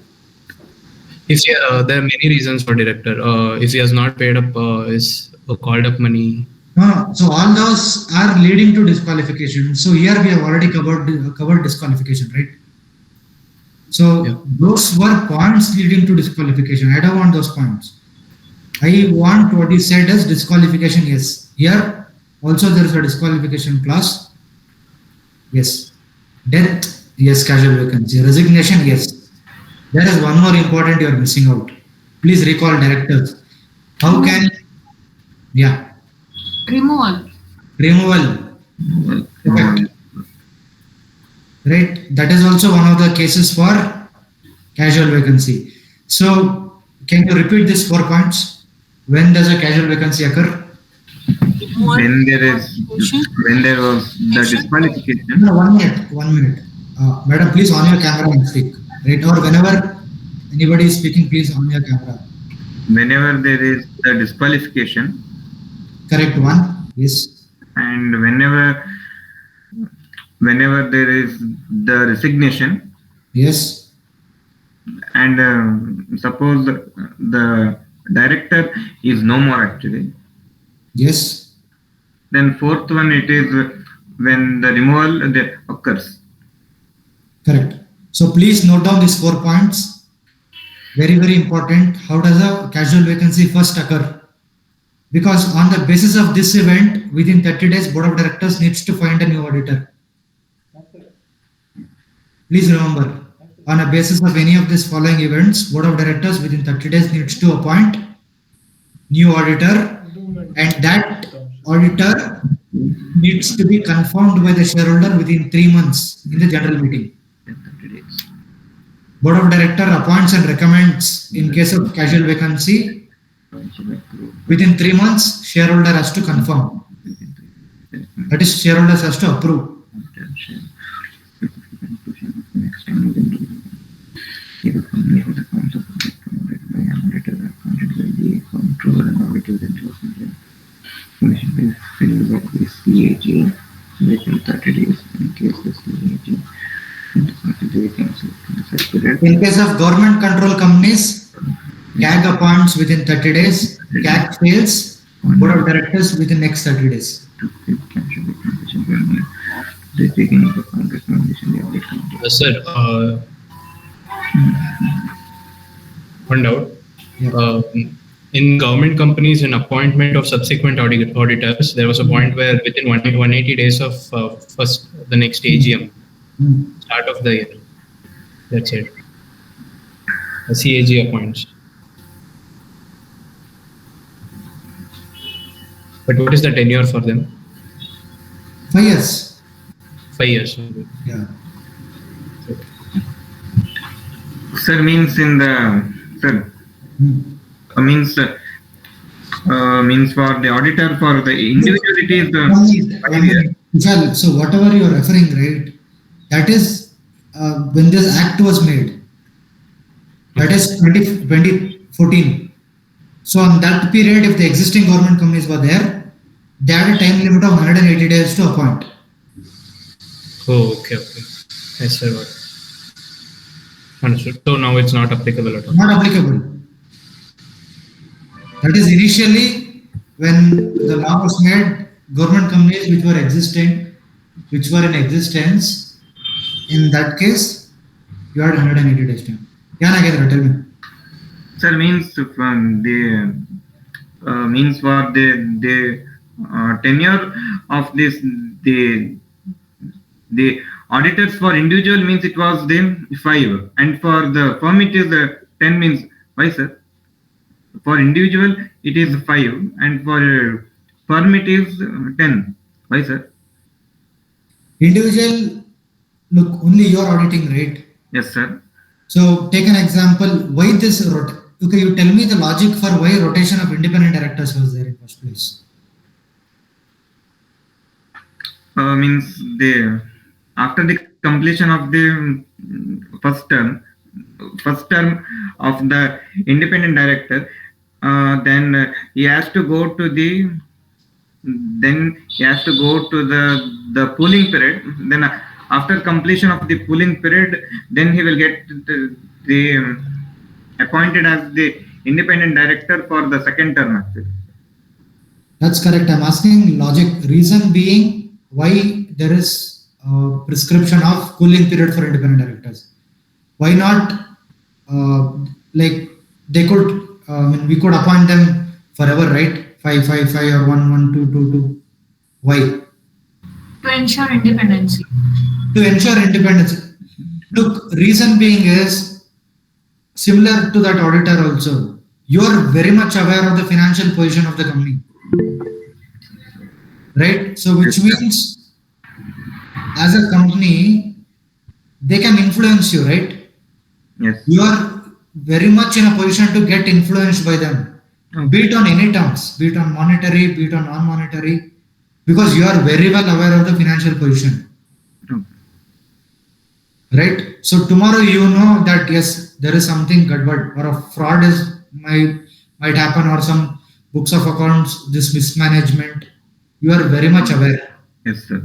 If there are many reasons for director. If he has not paid up his called up money. No, so all those are leading to disqualification. So here we have already covered disqualification, right? So Yeah. those were points leading to disqualification. I don't want those points. I want what he said as disqualification. Yes. Here also there is a disqualification clause. Yes. Death. Yes. Casual vacancy. Resignation. Yes. There is one more important you are missing out. Please recall directors. How can? Yeah. Removal. Removal. Well, Correct. Right. That is also one of the cases for casual vacancy. So, can you repeat these 4 points? When does a casual vacancy occur? when there was the disqualification, No, 1 minute. 1 minute. Madam, please on your camera and speak. Right. Or whenever anybody is speaking, please on your camera. whenever there is the disqualification, Correct. 1. Yes. and whenever there is the resignation, Yes. and suppose the director is no more actually, Yes. then fourth one, it is when the removal occurs. Correct. So please note down these 4 points. Very, very important. How does a casual vacancy first occur? Because on the basis of this event, within 30 days, board of directors needs to find a new auditor. Please remember, on a basis of any of these following events, board of directors within 30 days needs to appoint new auditor, and that auditor needs to be confirmed by the shareholder within 3 months in the general meeting. Board of director appoints and recommends in case of casual vacancy. Within 3 months, shareholder has to confirm. That is, shareholders has to approve. In case of government control companies, CAG appoints within 30 days, CAG fails, board of directors within next 30 days. Sir, one doubt. Yeah. In government companies, in appointment of subsequent auditors, there was a point where within 180 days of the next AGM, start of the year, that's it. The CAG appoints. But what is the tenure for them? 5 years. 5 years. Yeah. Sir means in the sir means for the auditor, for the individual it is 5 years. Well, so whatever you are referring, right, that is when this act was made. That is 2014. So on that period, if the existing government companies were there, they had a time limit of 180 days to appoint. Oh, okay. Yes, sir. Got it. Understood. So now it's not applicable at all. Not applicable. That is initially when the law was made, government companies which were in existence, in that case, you had 180 days time. Yeah, Nagendra, tell me. Sir, means the means for the tenure of this the auditors for individual means it was then 5, and for the firm it is 10 means. Why, sir? For individual it is 5, and for firm it is 10. Why, sir? Individual, look, only you're auditing, right? Yes, sir. So take an example. Why this okay, you tell me the logic for why rotation of independent directors was there in first place. Means the after the completion of the first term of the independent director, then he has to go to the the pooling period. Then after completion of the pooling period, then he will get the appointed as the independent director for the second term, actually. That's correct. I'm asking logic. Reason being why there is prescription of cooling period for independent directors. Why not? Like they could, we could appoint them forever, right? 5, 5, 5 or 1, 1, 2, 2, 2. Why? To ensure independency. To ensure independence. Look, reason being is similar to that auditor also. You are very much aware of the financial position of the company, right? So, which means as a company, they can influence you, right? Yes. You are very much in a position to get influenced by them, be it on any terms, be it on monetary, be it on non-monetary, because you are very well aware of the financial position. Right? So tomorrow you know that yes, there is something gadbad or a fraud might happen, or some books of accounts, this mismanagement. You are very much aware. Yes, sir.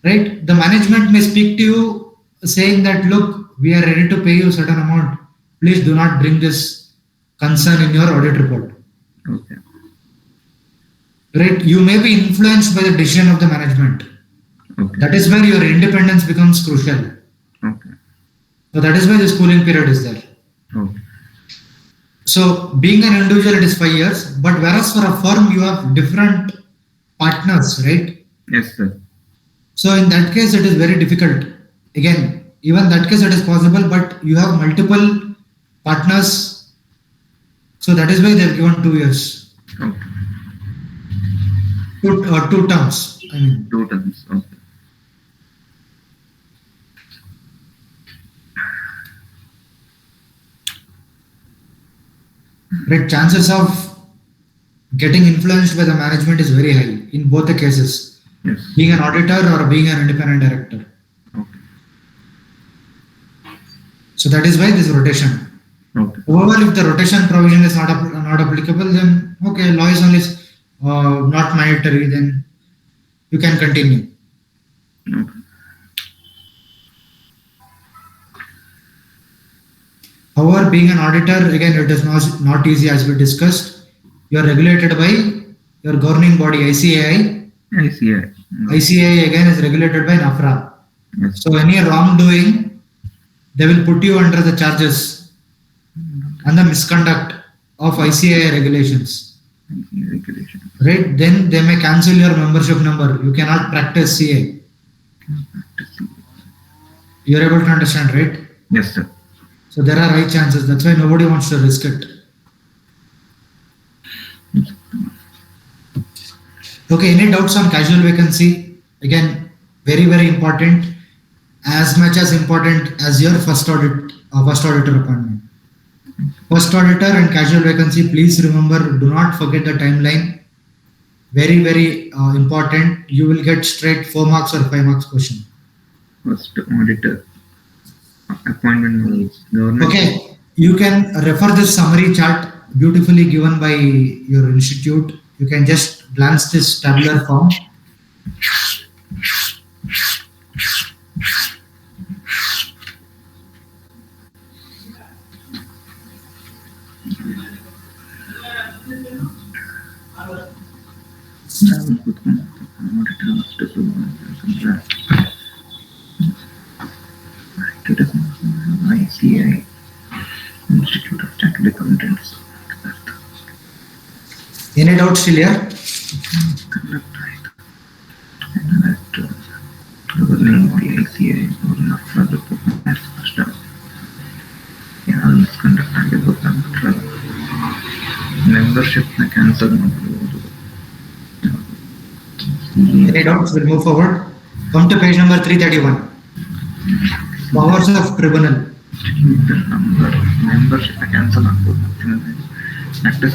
Right? The management may speak to you saying that look, we are ready to pay you a certain amount. Please do not bring this concern in your audit report. Okay. Right? You may be influenced by the decision of the management. Okay. That is where your independence becomes crucial. Okay. So that is why the schooling period is there. Okay. So being an individual, it is 5 years, but whereas for a firm, you have different partners, right? Yes, sir. So in that case, it is very difficult. Again, even that case, it is possible, but you have multiple partners. So that is why they have given 2 years. Okay. Two terms. I mean, 2 terms. Okay. right, chances of getting influenced by the management is very high in both the cases. Yes. Being an auditor or being an independent director. Okay. So that is why this rotation. Okay. However, if the rotation provision is not applicable, then okay, law is only not mandatory, then you can continue. Okay. However, being an auditor, again, it is not easy as we discussed. You are regulated by your governing body, ICAI. I see. ICAI again is regulated by NAFRA. Yes. So any wrongdoing, they will put you under the charges and the misconduct of ICAI regulations. Regulation. Right? Then they may cancel your membership number. You cannot practice CA. You're able to understand, right? Yes, sir. So there are high chances. That's why nobody wants to risk it. Okay, any doubts on casual vacancy? Again, very, very important. As much as important as your first auditor appointment. First auditor and casual vacancy, please remember, do not forget the timeline. Very, very important. You will get straight 4 marks or 5 marks question. First auditor. Appointment government. Okay, you can refer this summary chart beautifully given by your institute. You can just glance this tabular form. ICI, Institute of Chartered Accountants. Any doubts still here? Governing the ICI, governor for the performance first. Yeah, misconduct ಆಗಿರ್ಬೇಕು. Membership cancel ಮಾಡಬಹುದು. Any doubts? We'll move forward. Come to page number 331. Powers of tribunal. Number membership cancel ಆಗಬಹುದು. Practice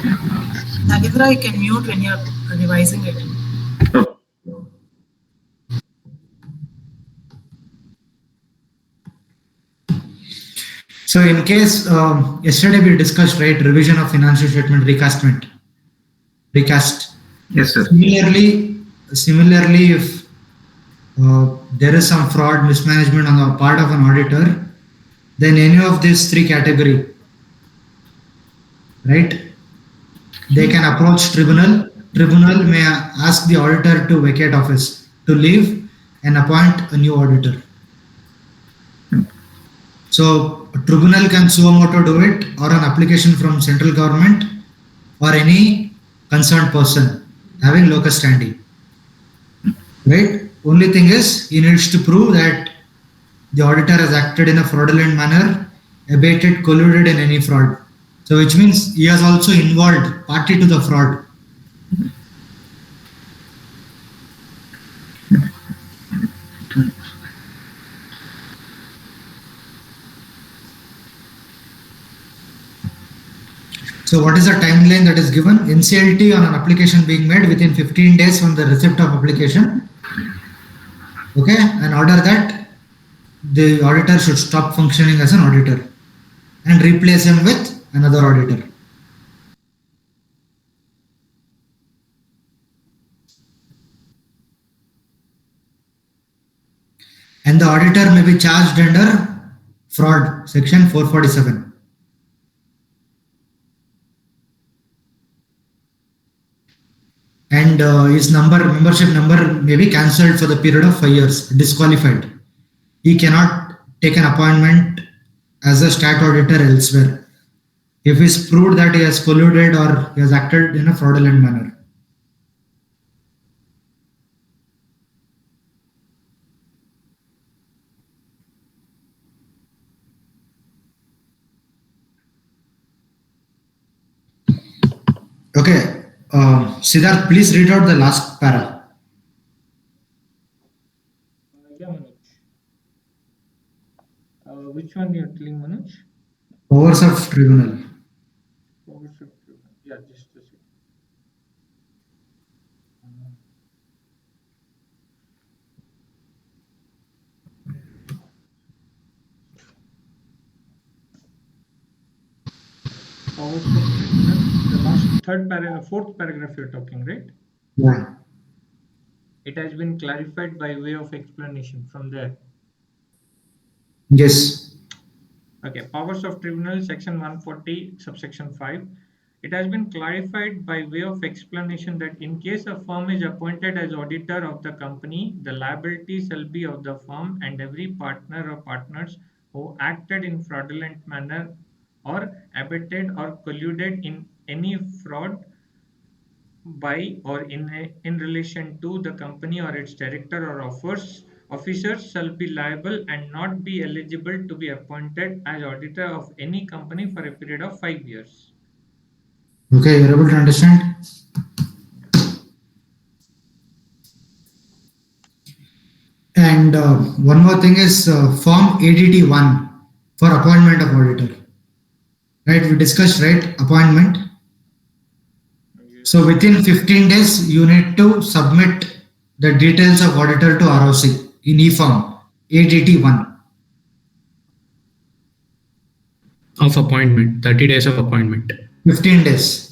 Nagendra, you can mute when you're revising it. So in case yesterday we discussed, right, revision of financial statement recast. Yes, sir. Similarly, if there is some fraud, mismanagement on the part of an auditor, then any of these three category, right, they can approach tribunal. Tribunal may ask the auditor to vacate office, to leave and appoint a new auditor. So a tribunal can suo moto do it, or an application from central government or any concerned person having locus standi. Right? Only thing is he needs to prove that the auditor has acted in a fraudulent manner, abated, colluded in any fraud. So which means he has also involved party to the fraud. So what is the timeline that is given? NCLT on an application being made within 15 days from the receipt of application. Okay, and order that the auditor should stop functioning as an auditor and replace him with another auditor. And the auditor may be charged under fraud, section 447. And his membership number may be cancelled for the period of 5 years, disqualified. He cannot take an appointment as a stat auditor elsewhere if it's proved that he has colluded or he has acted in a fraudulent manner. Okay, Siddharth, please read out the last para. Yeah, Manoj. Which one you're telling, Manoj? Powers of tribunal. Powers of tribunal. Yeah, just a second. Powers of tribunal. The last fourth paragraph you're talking, right? Yeah. It has been clarified by way of explanation from there. Yes. Okay, powers of tribunal, section 140, subsection 5. It has been clarified by way of explanation that in case a firm is appointed as auditor of the company, the liability shall be of the firm and every partner or partners who acted in fraudulent manner or abetted or colluded in any fraud by or in relation to the company or its director or officers shall be liable and not be eligible to be appointed as auditor of any company for a period of 5 years. Okay, you're able to understand? And one more thing is form ADT 1 for appointment of auditor. Right, we discussed, right, appointment. So within 15 days, you need to submit the details of auditor to ROC in e-form ADT 1. Of appointment, 30 days of appointment. 15 days.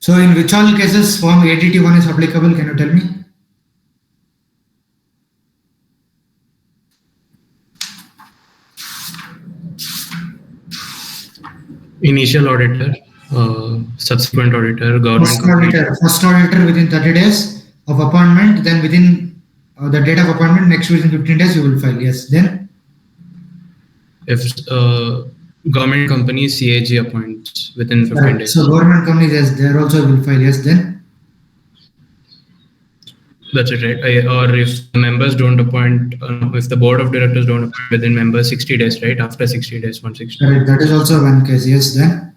So in which all cases form ADT1 is applicable? Can you tell me? Initial auditor, subsequent auditor, government company. First auditor within 30 days of appointment, then within the date of appointment, next within 15 days you will file. Yes, then? If government company CAG appoints within 15 Correct. days. So government companies, yes, there also will file. Yes, then? That's it, right? Or if the members don't appoint, if the board of directors don't appoint within members 60 days, right? After 60 days, 160. Correct. That is also one case. Yes, then?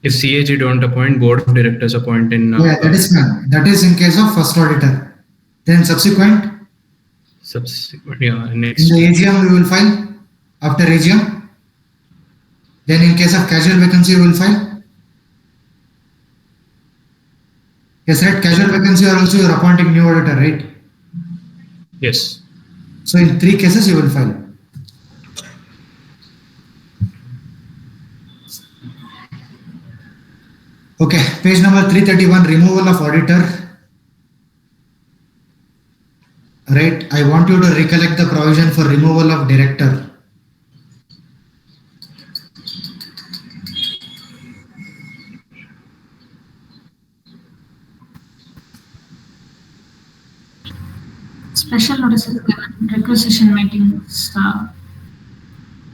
If CAG don't appoint, board of directors appoint in. Yeah, that is fine. That is in case of first auditor. Then subsequent? Subsequent, yeah, next. In the AGM we will file. After AGM? Then in case of casual vacancy we will file. Yes, right. Casual vacancy or also you are appointing new auditor, right? Yes. So in 3 cases you will file. Okay, page number 331, removal of auditor. Right, I want you to recollect the provision for removal of director. Special notice is given, requisition meetings.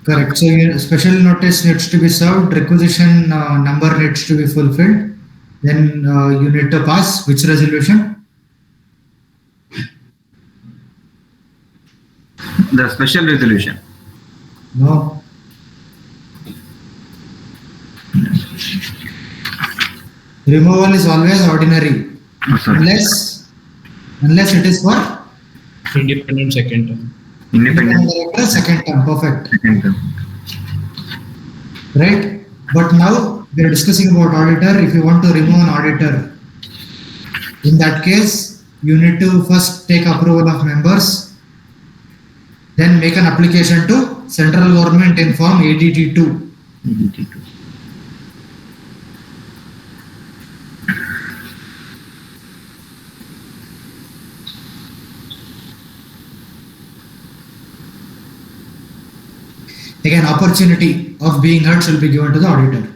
Correct. So special notice needs to be served, requisition number needs to be fulfilled. Then you need to pass which resolution? The special resolution. No. Removal is always ordinary. Oh, sorry. Unless it is for Independent second term. Independent director second term. Perfect. second term. Right? But now we are discussing about auditor. If you want to remove an auditor, in that case, you need to first take approval of members, then make an application to central government in form ADT2. ADT2. Again, opportunity of being heard shall be given to the auditor.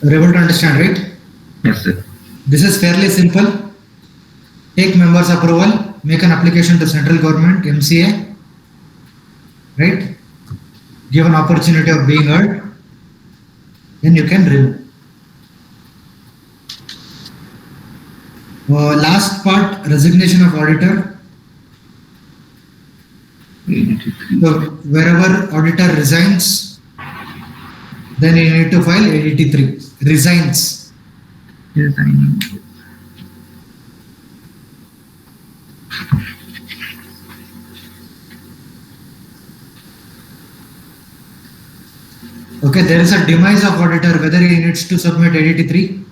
You're able to understand, right? Yes, sir. This is fairly simple. Take members' approval, make an application to central government, MCA, right? Give an opportunity of being heard, then you can remove. Last part, resignation of auditor. ADT3. So wherever auditor resigns, then you need to file ADT3. Resigns. Resigning. Okay, there is a demise of auditor, whether he needs to submit ADT3.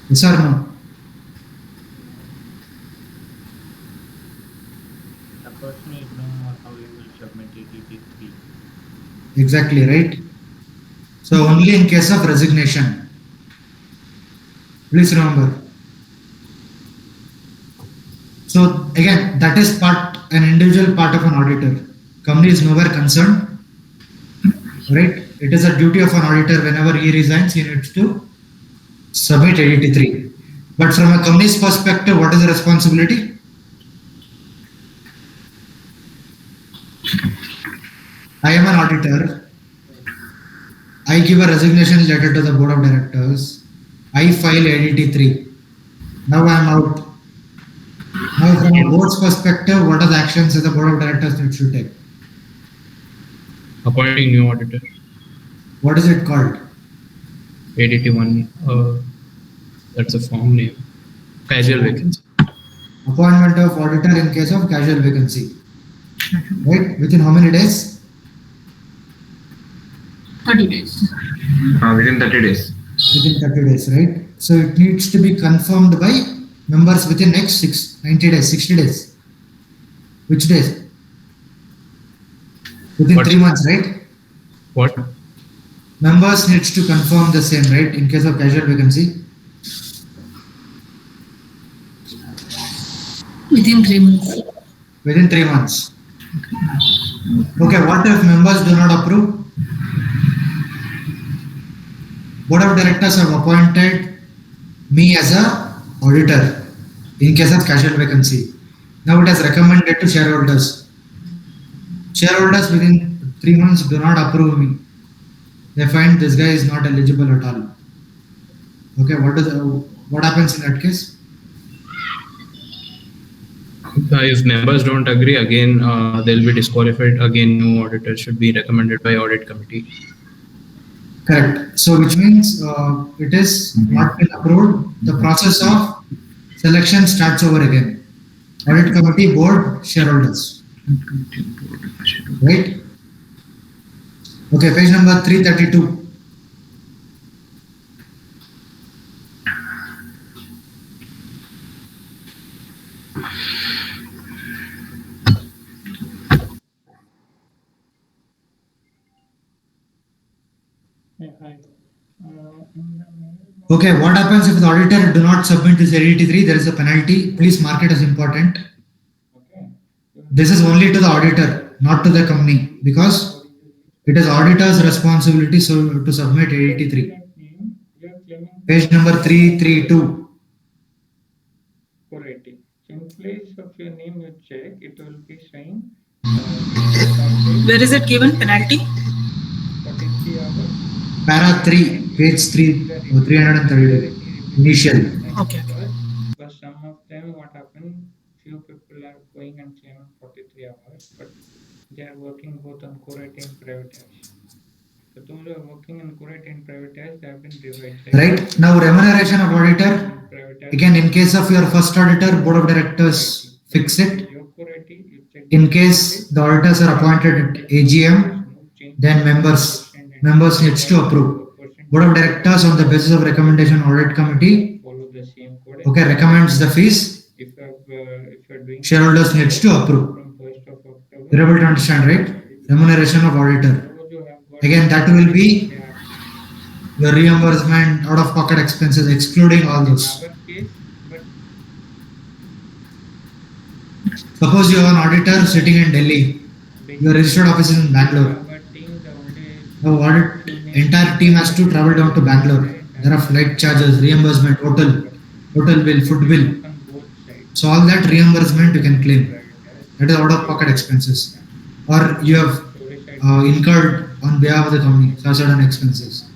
Yes or no? The question is no more how you will submit ADT3. Exactly, right? So only in case of resignation. Please remember. So again, that is an individual part of an auditor. Company is nowhere concerned, right? It is a duty of an auditor whenever he resigns, he needs to submit ADT3. But from a company's perspective, what is the responsibility? I am an auditor. I give a resignation letter to the board of directors. I file ADT3. Now I am out. Now from a board's perspective, what are the actions that the board of directors needs to take? Appointing new auditor. What is it called? ADT1. That's a form name. Casual vacancy. Appointment of auditor in case of casual vacancy. Right? Within how many days? 30 days. Within 30 days. Within 30 days, right? So it needs to be confirmed by members within next 90 days, 60 days. Which days? Within What? 3 months, right? What? Members needs to confirm the same, right? In case of casual vacancy. Within 3 months. Within 3 months. Okay, what if members do not approve? Board of directors have appointed me as a auditor in case of casual vacancy. Now it has recommended to shareholders. Shareholders within 3 months do not approve me. They find this guy is not eligible at all. Okay, what happens in that case? If members don't agree, again, they'll be disqualified. Again, new auditor should be recommended by audit committee. Correct. So which means it is not been approved. The process of selection starts over again. Audit committee, board, shareholders. Right? Okay, page number 332. Yeah, hi. In the mail, Okay, what happens if the auditor do not submit this 83? There is a penalty. Please mark it as important. okay. This is only to the auditor, not to the company, because it is auditor's responsibility to submit 83. That name, you are claiming Page number 332. 480. So in place of your name, you check, it will be saying Where is it given penalty? 43 hours. Para 3, page 3, 332. Initial. Okay. But some of them, what happened, few people are going and claiming 43 hours, but they are working both on co-writing and privatization. So those who are working in co-writing and privatized, they have been divided. Right. Now, remuneration of auditor. Again, in case of your first auditor, board of directors fix it. Your co-writing, you check In case the auditors are appointed at AGM, then members needs to approve. Board of directors on the basis of recommendation audit committee, follow the same code. okay, recommends the fees. If you're doing Shareholders needs to approve. from 1st of October, You're able to understand, right? Remuneration of auditor. those who have got Again, that will be they are your reimbursement, out of pocket expenses, excluding all those. our case, but Suppose you have an auditor sitting in Delhi. Your registered office is in Bangalore. our team, the only The audit entire team has to travel down to Bangalore. There are flight charges, reimbursement, hotel bill, food bill. on both sides. So all that reimbursement you can claim. That is out of pocket expenses. Or you have incurred on behalf of the company certain expenses.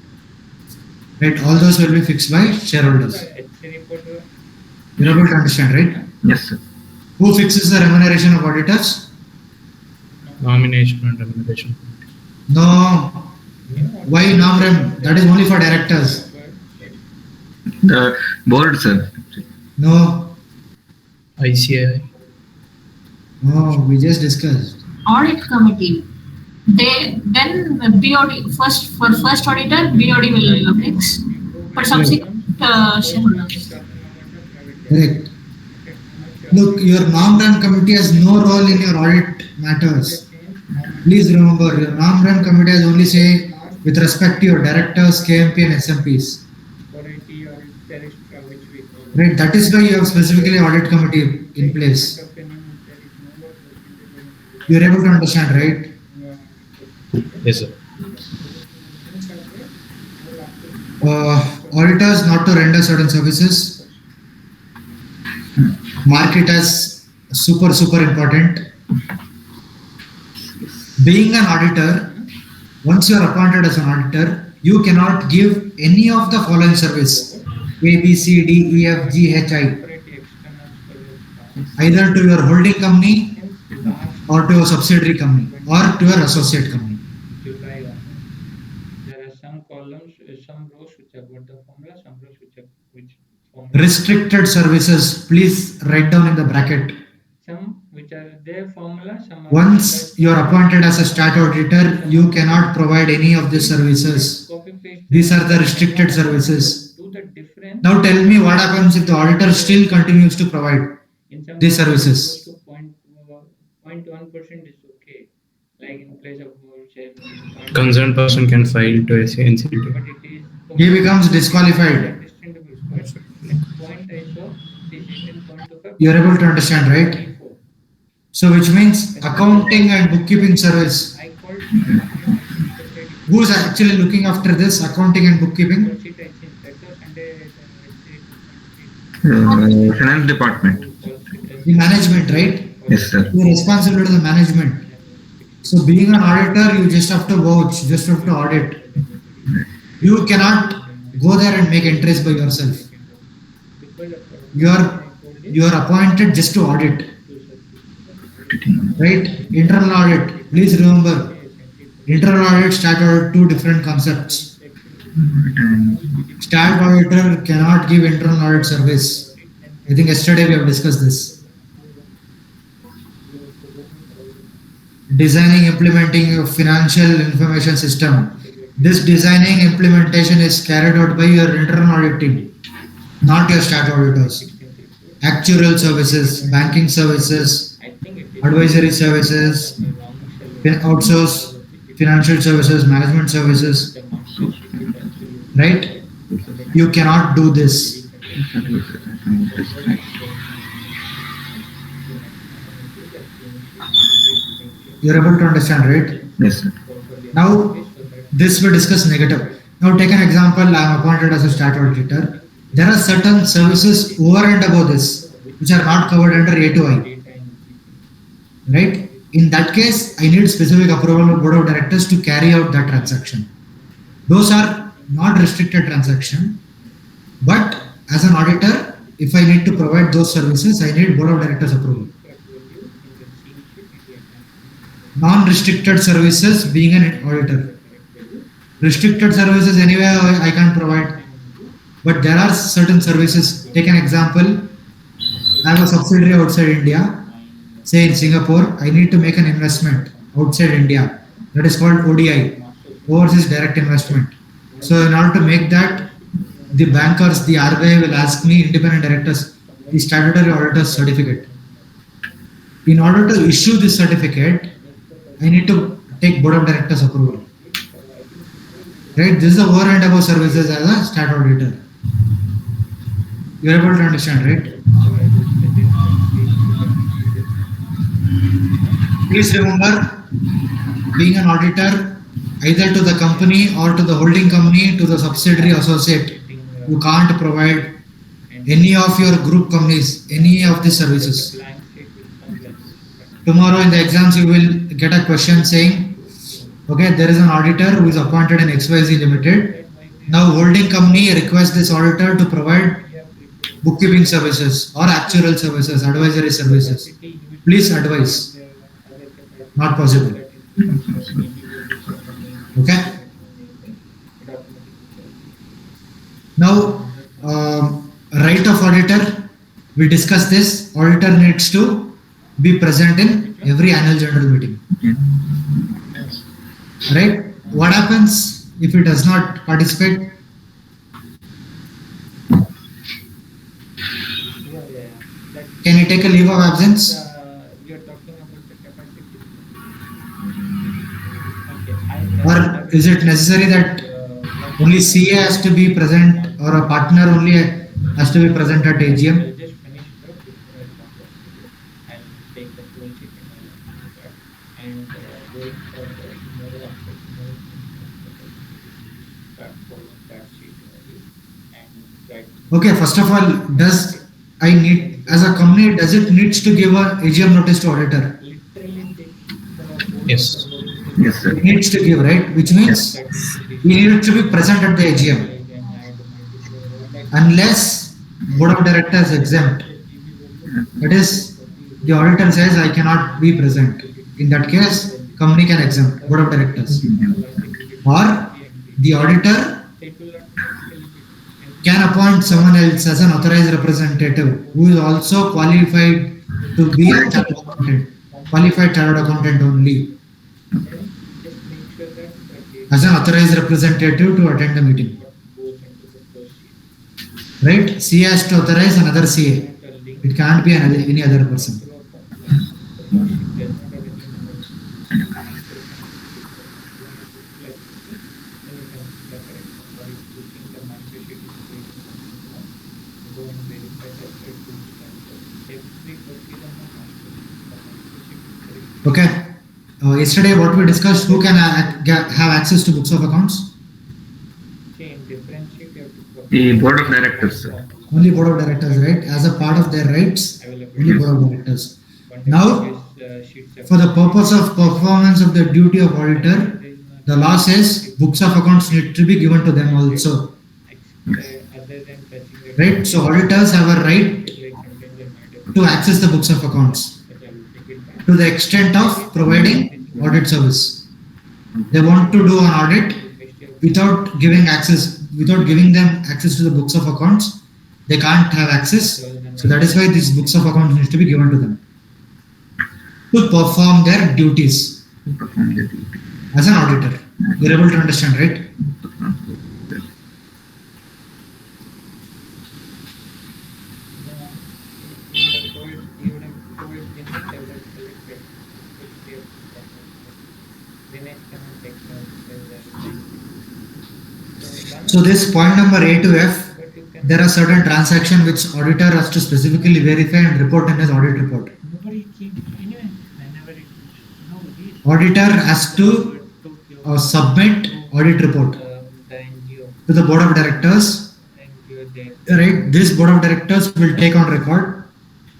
Right? All those will be fixed by shareholders. HC report, You're able to understand, right? Yes, sir. Who fixes the remuneration of auditors? Nomination and remuneration. No. Why NAMREM? That is only for directors. The board, sir. No. ICI. No, we just discussed. Audit committee. Then BOD for first auditor, BOD will fix. For subsequent shareholders. Correct. Look, your NAMREM committee has no role in your audit matters. Please remember, your NAMREM committee has only say with respect to your directors, KMP and SMPs. 480 or if there is which we call Right, that is why you have specifically audit committee in place. You are able to understand, right? Yes, sir. Auditors not to render certain services. Mark it as super important. Being an auditor, once you are appointed as an auditor, you cannot give any of the following service: A, B, C, D, E, F, G, H, I, either to your holding company or to a subsidiary company or to your associate company. July 1. There are some columns, some rows which have got the formula, some rows which Restricted services, please write down in the bracket. Some which are their formula, some are Once you are appointed as a stat auditor, you cannot provide any of these services. copy paste. These are the restricted services. Do the difference. Now tell me what happens if the auditor still continues to provide In some these services. 0.1% is okay. Like in place of wholesale. Concerned person can file to NCLT. But it is He becomes disqualified. understandable. But next point I saw this 18.25. You are able to understand, right? So which means accounting and bookkeeping service. I called Who is actually looking after this accounting and bookkeeping? sheet I think that was under Finance department. The management, right? Yes, sir. You are responsible to the management. So being an auditor, you just have to vouch, just have to audit. You cannot go there and make entries by yourself. You are appointed just to audit. Right? Internal audit. Please remember, internal audit, stat audit, two different concepts. Stat auditor cannot give internal audit service. I think yesterday we have discussed this. Designing, implementing a financial information system. This designing implementation is carried out by your internal audit team, not your stat auditors. Actuarial services, banking services, advisory services, outsource, financial services, management services, right? You cannot do this. You're able to understand, right? Yes, sir. Now, this we discuss negative. Now, take an example. I am appointed as a stat auditor. There are certain services over and above this, which are not covered under A to I. Right? In that case, I need specific approval of board of directors to carry out that transaction. Those are not restricted transaction, but as an auditor, if I need to provide those services, I need board of directors approval. Non-restricted services, being an auditor. Restricted services anyway I can provide, but there are certain services. Take an example. I have a subsidiary outside India, say in Singapore. I need to make an investment outside India. That is called ODI, overseas direct investment. So in order to make that, the bankers, the RBI will ask me, independent directors, the statutory auditor's certificate. In order to issue this certificate, I need to take board of directors approval. Right? This is the over and above services as a stat auditor. You are able to understand, right? Please remember, being an auditor, either to the company or to the holding company, to the subsidiary associate, you can't provide any of your group companies, any of the services. Tomorrow in the exams, you will get a question saying, okay, there is an auditor who is appointed in XYZ Limited. Now, holding company requests this auditor to provide bookkeeping services or actuarial services, advisory services. Please advise. Not possible. Okay. Now, right of auditor, we discussed this. Auditor needs to be present in every annual general meeting. Right? What happens if he does not participate? Can he take a leave of absence? You're talking about the capacity. Or is it necessary that only CA has to be present or a partner only has to be present at AGM? Just finish it up before I talk about it. I'll take the full sheet and going for the tomorrow after tomorrow start following that sheet and try to Okay, first of all, does I need, as a company, does it needs to give a AGM notice to auditor? literally take Yes. Yes, sir. It needs to give, right? Which means he needs to be present at the AGM. Unless board of directors exempt. That is, the auditor says I cannot be present. In that case, company can exempt board of directors. Or the auditor can appoint someone else as an authorized representative who is also qualified to be a chartered accountant, qualified chartered accountant only, Just make sure that the as an authorized representative to attend the meeting. what goes into the first sheet. Right? CA has to authorize another CA. Not a link It can't be any other person. to a form. The first sheet does not have any numbers. Then you can the correct one. Or if you think the master sheet is correct, go and verify that it will be transferred. Every proceed on the master sheet. The master sheet is correct. Okay. Yesterday, what we discussed, who can have access to books of accounts? See, in different sheet you have to put The board of directors, sir. Only board of directors, right? As a part of their rights, only board of directors. Now, for the purpose of performance of the duty of auditor, the law says books of accounts need to be given to them also, other than touching the right? So auditors have a right to access the books of accounts to the extent of providing audit service. They want to do an audit without giving them access to the books of accounts. They can't have access. So that is why these books of accounts need to be given to them to perform their duties Perform the duty. as an auditor. You're able to understand, right? So this point number A to F, there are certain transactions which auditor has to specifically verify and report in his audit report. Nobody came anyway. Whenever it nobody Auditor has to submit audit report the NGO to the board of directors, there. right? This board of directors will take on record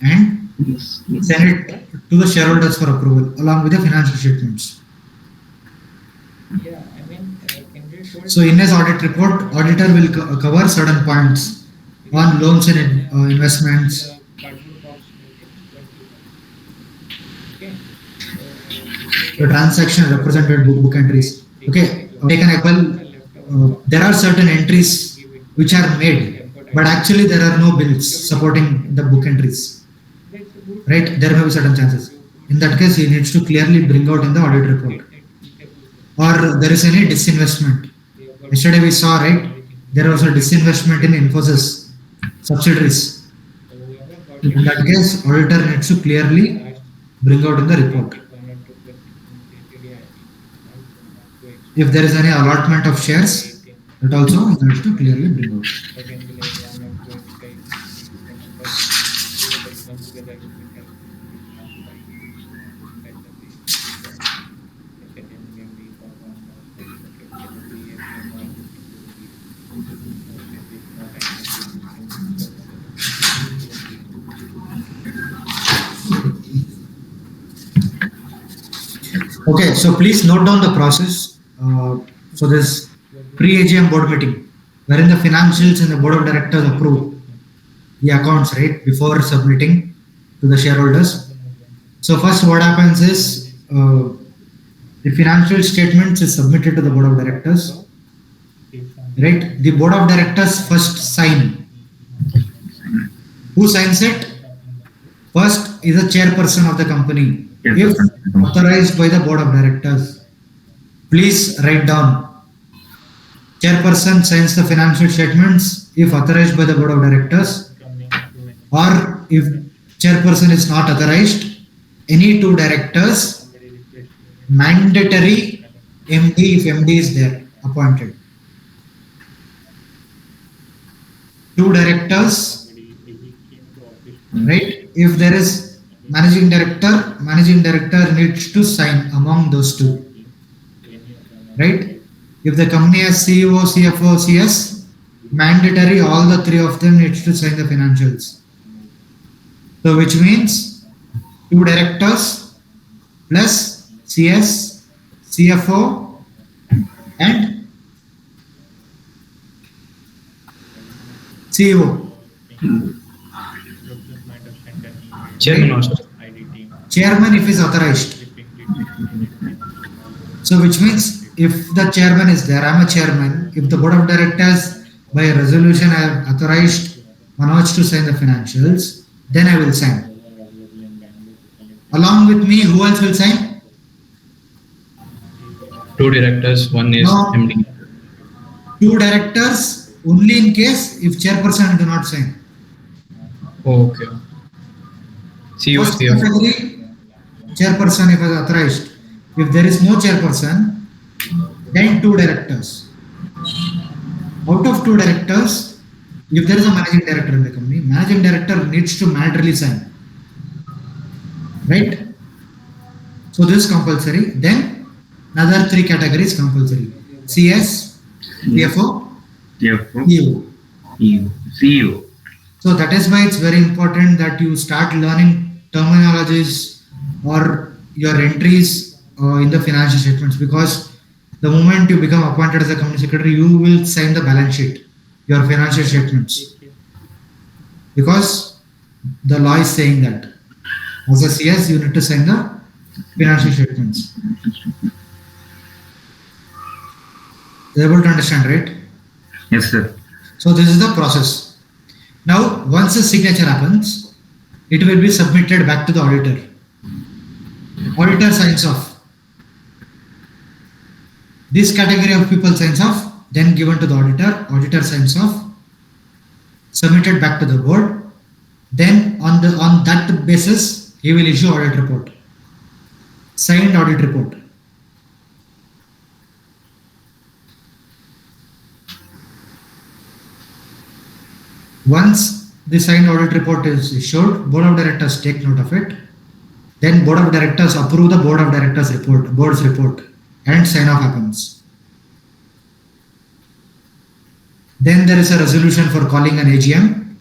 and Yes, yes. send it to the shareholders for approval along with the financial statements. Yeah, I mean, can we told So in his audit report, auditor will cover certain points on loans and investments. cardboard box okay. The transaction represented book entries. Okay, take an example. There are certain entries which are made, but actually there are no bills supporting the book entries. Right? There may be certain chances. In that case, he needs to clearly bring out in the audit report. Or there is any disinvestment. Yesterday we saw, right? There was a disinvestment in Infosys subsidiaries. In that case, auditor needs to clearly bring out in the report. If there is any allotment of shares, that also he needs to clearly bring out. Okay, so please note down the process for this pre-AGM board meeting, wherein the financials and the board of directors approve the accounts, right, before submitting to the shareholders. So first what happens is the financial statements is submitted to the board of directors, right? The board of directors first sign. Who signs it? First is the chairperson of the company, if authorized by the board of directors. Please write down. Chairperson signs the financial statements if authorized by the board of directors, or if chairperson is not authorized, any two directors, mandatory MD if MD is there, appointed. Two directors, right? If there is managing director needs to sign among those two, right? If the company has CEO, CFO, CS, mandatory all the three of them needs to sign the financials. So which means two directors plus CS, CFO and CEO. Chairman also. Chairman if is authorized. So which means if the chairman is there, I'm a chairman. If the board of directors by a resolution I have authorized Manoj to sign the financials, then I will sign. Along with me, who else will sign? Two directors, one is No. MD. Two directors only in case if chairperson do not sign. Okay. CEO, First CFO. category, chairperson if authorized. If there is no chairperson, then two directors. Out of two directors, if there is a managing director in the company, managing director needs to mandatorily sign. Right? So this is compulsory. Then another three categories compulsory. CS, CFO, CFO, CEO. CEO. So that is why it's very important that you start learning terminologies or your entries in the financial statements, because the moment you become appointed as a company secretary, you will sign the balance sheet, your financial statements, because the law is saying that as a CS you need to sign the financial statements. You're able to understand, right? Yes, sir. So this is the process. Now, once the signature happens, it will be submitted back to the auditor. Auditor signs off. This category of people signs off, then given to the auditor. Auditor signs off, submitted back to the board. Then on that basis, he will issue audit report. Signed audit report. Once the signed audit report is issued, board of directors take note of it. Then board of directors approve the board of directors report, board's report, and sign off happens. Then there is a resolution for calling an AGM.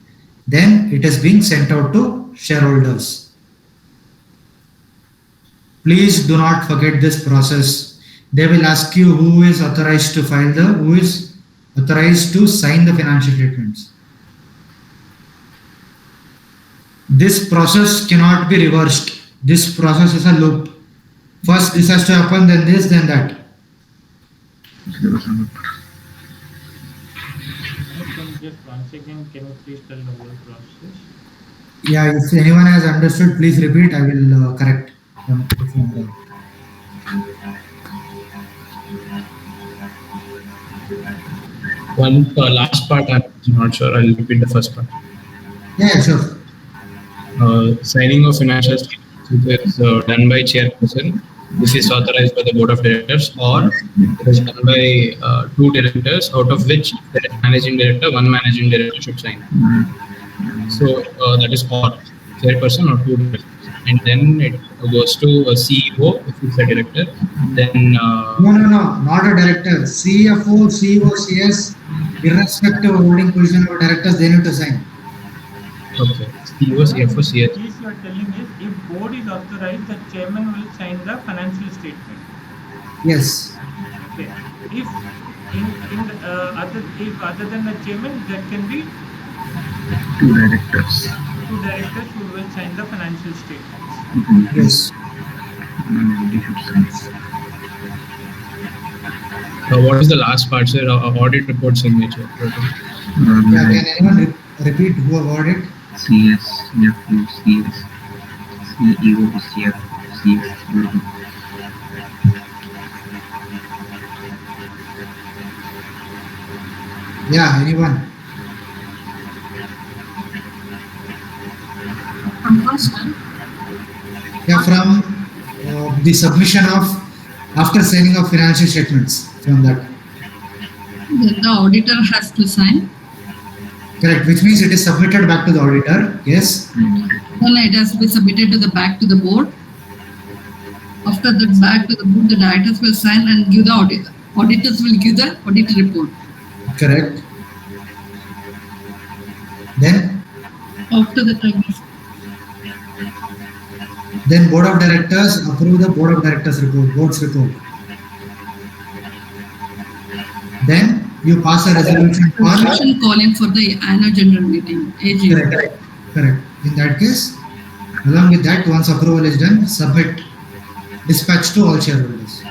Then it is being sent out to shareholders. Please do not forget this process. They will ask you who is authorized to who is authorized to sign the financial statements. This process cannot be reversed. This process is a loop. First this has to happen, then this, then that. Just once again, can you please tell the whole process? Yeah, if anyone has understood, please repeat. I will correct. One last part, I'm not sure. I'll repeat the first part. Yeah, sure. Signing of financial statements is done by chairperson. This is authorized by the board of directors, or it is done by two directors, out of which there is managing director. One managing director should sign. So that is or chairperson or two directors, and then it goes to a CEO if it's a director. Then No, not a director. CFO, CEO, CS, irrespective of holding position of directors, they need to sign. okay, CEO, CFO, CS. What you are telling is, if board is authorized, the chairman will sign the financial statement. Yes. Okay. If other than the chairman, there can be Two directors. two directors who will sign the financial statements. Yes. What is the last part, sir? Audit report signature. Yeah, can anyone repeat who awarded? CS, CFO, CS, CEO, CF, CS. Yeah, anyone? From person. Yeah, from the submission of after signing of financial statements. From that. The auditor has to sign. Correct, which means it is submitted back to the auditor. Yes. Then it has to be submitted to the back to the board. After that, back to the board, the directors will sign and give the audit. Auditors will give the audit report. Correct. Then After the time. Then board of directors approve the board of directors report, board's report. Then you pass a resolution for Resolution calling for the annual general meeting, AGM. Correct. In that case, along with that, once approval is done, submit, dispatch to all shareholders.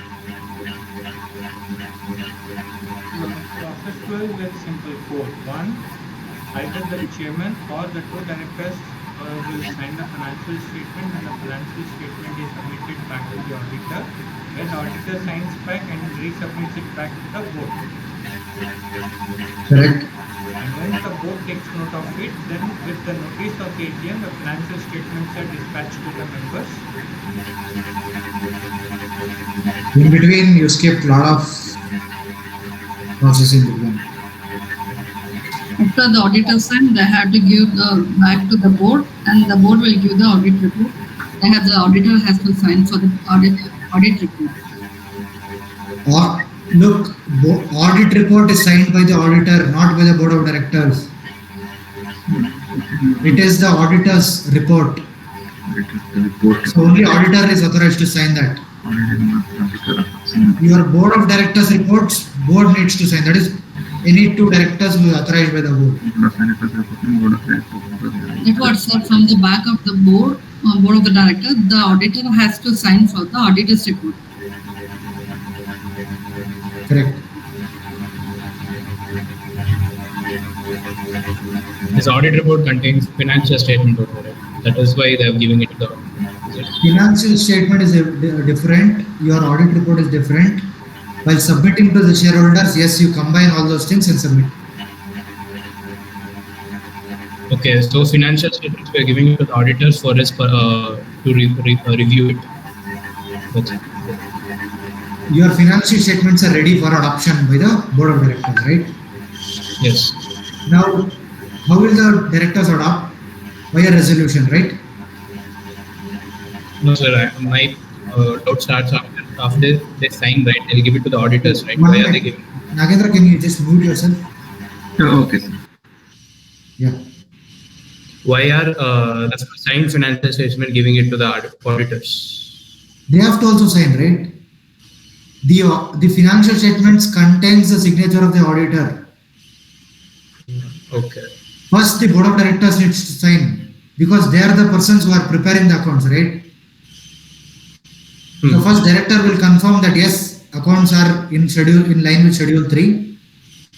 Process flow is very simple. 4. 1. Either the chairman or the two directors will sign the financial statement, and the financial statement is submitted back to the auditor, where the auditor signs back and resubmits it back to the board. Correct. And once the board takes note of it, then with the notice of AGM, the financial statements are dispatched to the members. In between, you skipped a lot of process in between. After the auditor sign, they have to give the back to the board, and the board will give the audit report. The auditor has to sign for the audit report. Look, audit report is signed by the auditor, not by the board of directors. It is the auditor's report. So only auditor is authorized to sign that. Your board of directors reports, board needs to sign. That is, any two directors will be authorized by the board. That was, sir, from the back of the board of the director, the auditor has to sign for the auditor's report. Correct. This audit report contains financial statement over it. That is why they have given it to the auditor. Financial statement is different. Your audit report is different. While submitting to the shareholders, yes, you combine all those things and submit. Okay, so financial statements we are giving it to the auditors for us to review it. That's it. Your financial statements are ready for adoption by the board of directors, right? Yes. Now, how will the directors adopt? By a resolution, right? No, sir. My doubt starts after they sign, right? They'll give it to the auditors, right? Why are they giving? Nagendra, can you just mute yourself? Okay, sir. Yeah. Why are the signed financial statement giving it to the auditors? They have to also sign, right? The financial statements contains the signature of the auditor. Okay. First, the board of directors needs to sign because they are the persons who are preparing the accounts, right? So first, director will confirm that yes, accounts are in line with schedule 3.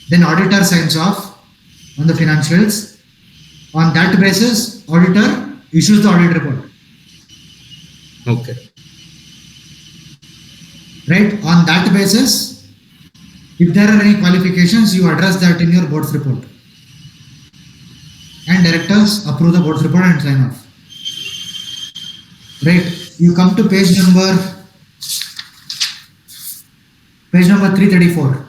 Then auditor signs off on the financials. On that basis, auditor issues the audit report. Okay. Right? On that basis, if there are any qualifications, you address that in your board's report. And directors approve the board's report and sign off. Right? You come to page number 334.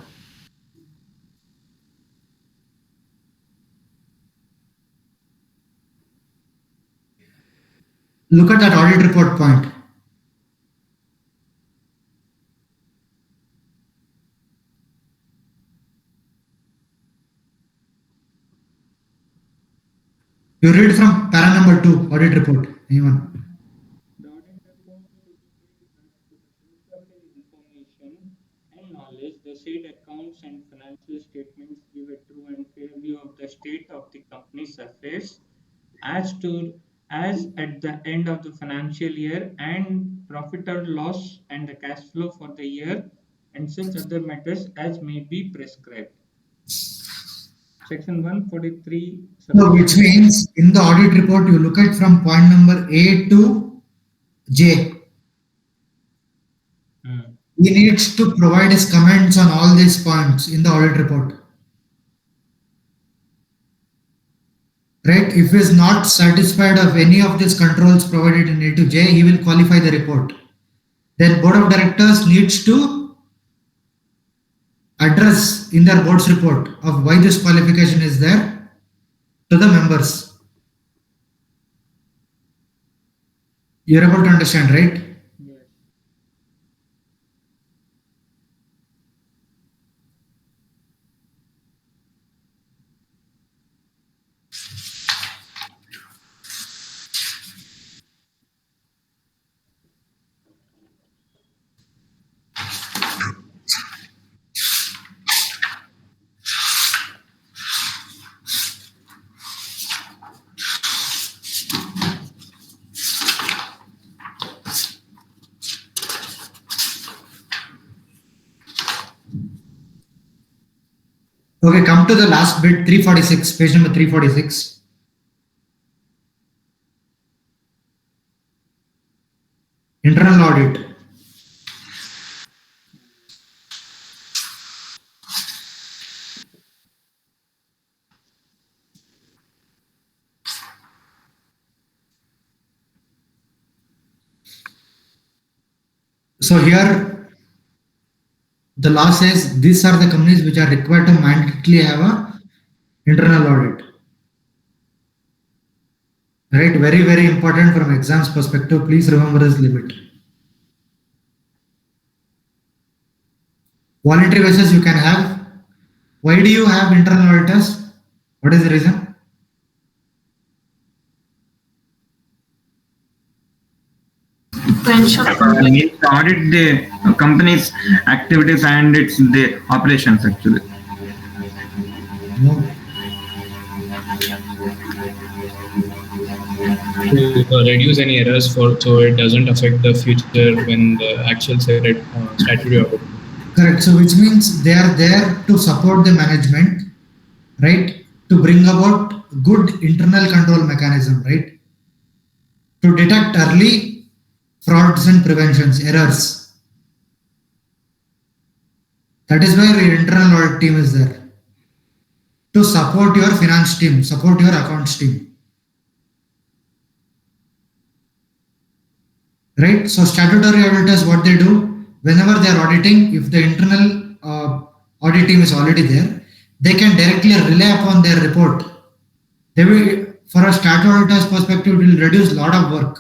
Look at that audit report point. You read from para number 2, audit report. Anyone? The audit report information and knowledge, the said accounts and financial statements give a true and fair view of the state of the company's affairs as at the end of the financial year, and profit or loss and the cash flow for the year, and such other matters as may be prescribed. Section 143. So which means in the audit report you look at from point number A to J. He needs to provide his comments on all these points in the audit report. Right? If he is not satisfied of any of these controls provided in A to J, he will qualify the report. Then board of directors needs to address in their board's report of why this qualification is there to the members. You're able to understand, right? Yes. Okay, come to the last bit, 346, page number 346. Internal audit. So here the law says these are the companies which are required to mandatorily have a internal audit. Right, very important from exams perspective. Please remember this limit. Voluntary basis you can have. Why do you have internal auditors? What is the reason? To ensure Means to audit the company's activities and its the operations actually. No. To reduce any errors so it doesn't affect the future when the actual statutory audit. Correct. So which means they are there to support the management, right? To bring about good internal control mechanism, right? To detect early frauds and preventions, errors. That is why your internal audit team is there. To support your finance team, support your accounts team. Right? So statutory auditors, what they do, whenever they are auditing, if the internal audit team is already there, they can directly rely upon their report. They will, for a statutory auditor's perspective, it will reduce a lot of work.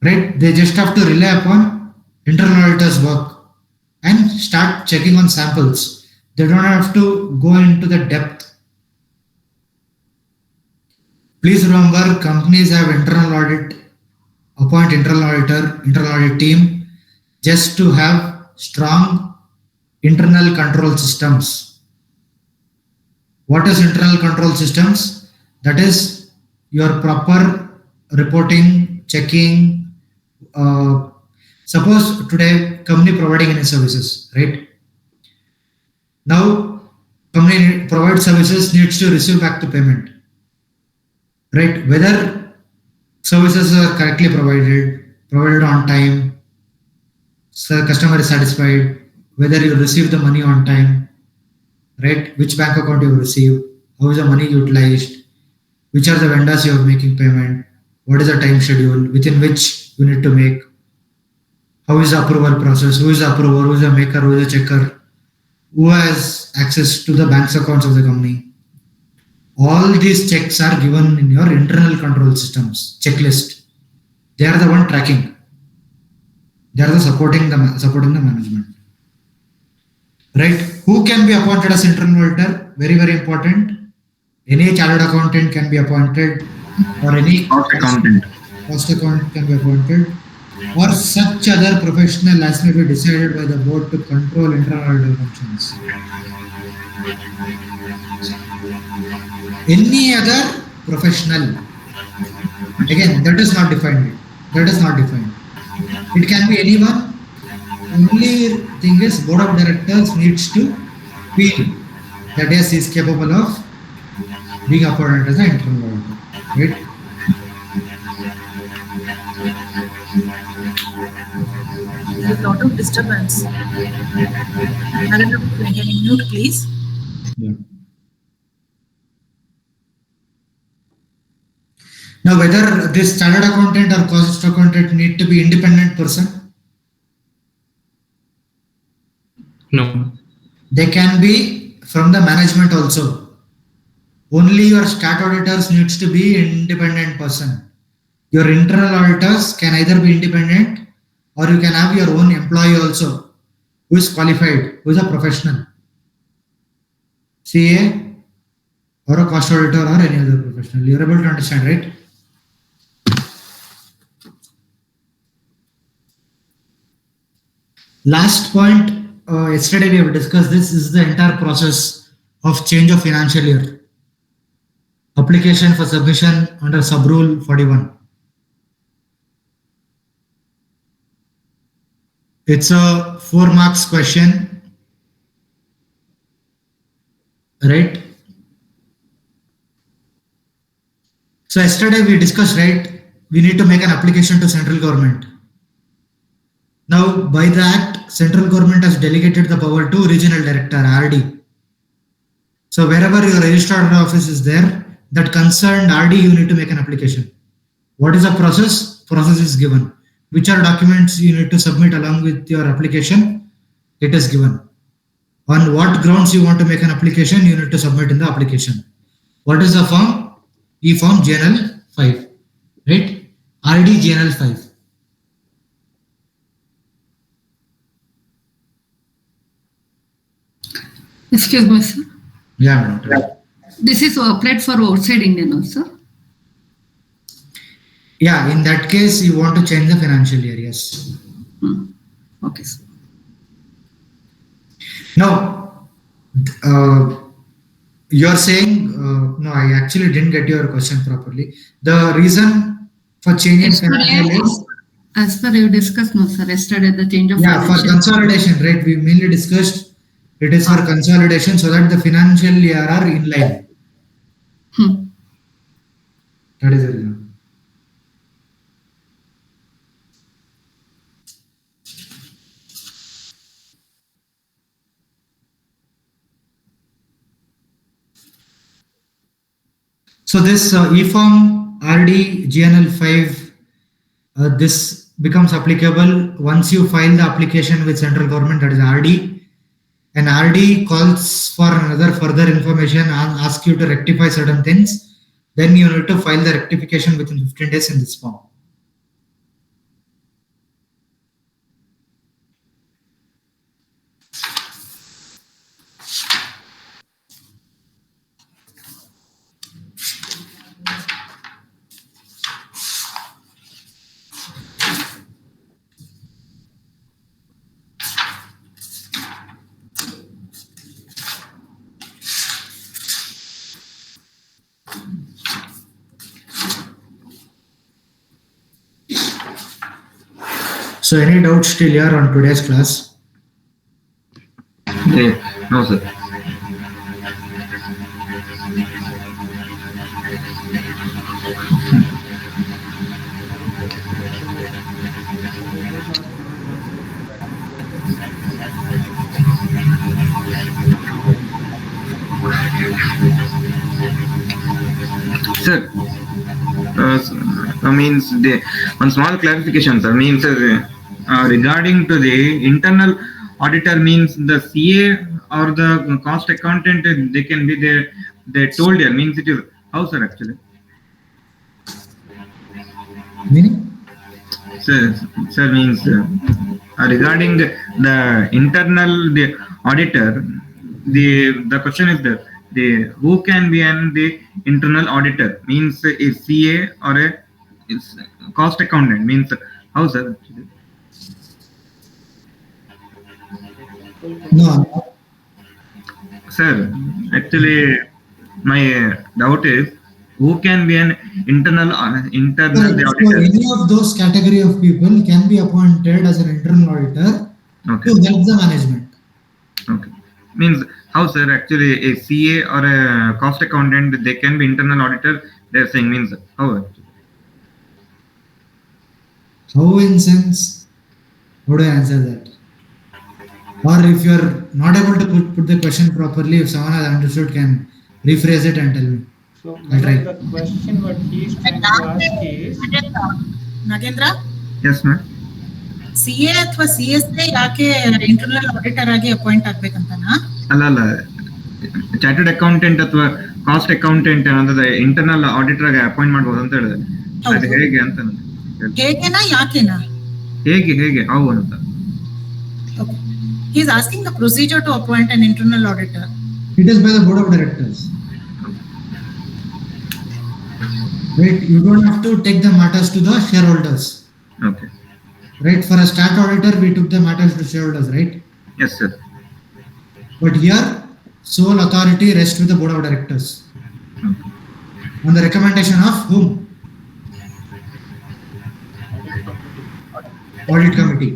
Right? They just have to rely upon internal auditor's work and start checking on samples. They don't have to go into the depth. Please remember, companies have internal audit, appoint internal auditor, internal audit team, just to have strong internal control systems. What is internal control systems? That is your proper reporting, checking. Suppose today company providing any services, right? Now company provides services needs to receive back the payment, right? Whether services are correctly provided on time, so customer is satisfied, whether you receive the money on time, right? Which bank account you receive, how is the money utilized, which are the vendors you are making payment, what is the time schedule within which you need to make, how is the approval process, who is the approver, who is the maker, who is the checker, who has access to the bank's accounts of the company. All these checks are given in your internal control systems checklist. They are the one tracking. They are the supporting the management. Right? Who can be appointed as internal auditor? Very important. Any chartered accountant can be appointed, or any Cost accountant. cost accountant can be appointed, or such other professional as may be decided by the board to control internal auditor functions. Any other professional. Again, that is not defined. That is not defined. It can be anyone. Only thing is, board of directors needs to feel that yes, he is capable of being appointed as an internal auditor, right? There's a lot of disturbance. Narendra, can you mute, please? Yeah. Now, whether this chartered accountant or cost accountant need to be independent person, No. they can be from the management also. Only your stat auditors needs to be independent person. Your internal auditors can either be independent or you can have your own employee also who is qualified, who is a professional. CA or a cost auditor or any other professional. You're able to understand, right? Last point, yesterday we have discussed this, is the entire process of change of financial year. Application for submission under sub rule 41. It's a 4 marks question. right? So yesterday we discussed, right? We need to make an application to central government. Now, by the act, central government has delegated the power to regional director (RD). So wherever your registrar office is there, that concerned RD, you need to make an application. What is the process? Process is given. Which are documents you need to submit along with your application? It is given. On what grounds you want to make an application, you need to submit in the application. What is the form? E-form GNL 5, right? RD GNL 5. Excuse me, sir. Yeah, madam. This is applied for outside Indian also. Yeah, in that case, you want to change the financial year, yes. Okay, sir. Now, you're saying, no, I actually didn't get your question properly. The reason for changing financial year, As per you discussed, no, sir. Yesterday, the change of yeah, for consolidation, right? We mainly discussed it is for consolidation so that the financial year are in line. That is the reason. So this e-form RD GNL 5, this becomes applicable once you file the application with central government, that is RD. And RD calls for another further information and asks you to rectify certain things. Then you need to file the rectification within 15 days in this form. So any doubts still here on today's class? No, sir. Sir, means the one small clarification, sir. Means regarding to the internal auditor, means the CA or the cost accountant, they can be there. They told here, means it is how, sir, actually. Meaning? Sir means regarding the internal the auditor, the question is that the who can be the internal auditor, means a CA or a cost accountant, means how, sir? No. Sir, actually my doubt is who can be an internal So auditor. any of those category of people can be appointed as an internal auditor Okay. to help the management. Okay. Means how, sir? Actually, a CA or a cost accountant, they can be internal auditor. They're saying, means how? How in sense? How do I answer that? Or if you're not able to put the question properly, if someone has understood, can rephrase it and tell me. So I'll try. the question what he is trying to ask is, Nagendra Yes, ma'am. CA ಅಥವಾ CSA ಯಾಕೆ internal auditor ಆಗಿ appoint ಆಗ್ಬೇಕಂತನಾ? ಅಲ್ಲ chartered accountant ಅಥವಾ cost accountant ಅನ್ನೋದು internal auditor ಆಗಿ appoint ಮಾಡಬಹುದು ಅಂತ ಹೇಳಿದ್ರೆ ಅದು ಹೇಗೆ ಅಂತ ಹೇಗೆನಾ ಯಾಕೆನಾ? ಹೇಗೆ how ಅಂತ. Okay. He is asking the procedure to appoint an internal auditor. It is by the board of directors. Right, you don't have to take the matters to the shareholders. Okay. Right, for a stat auditor, we took the matters to shareholders, right? Yes, sir. But here, sole authority rests with the board of directors. Okay. On the recommendation of whom? Audit committee.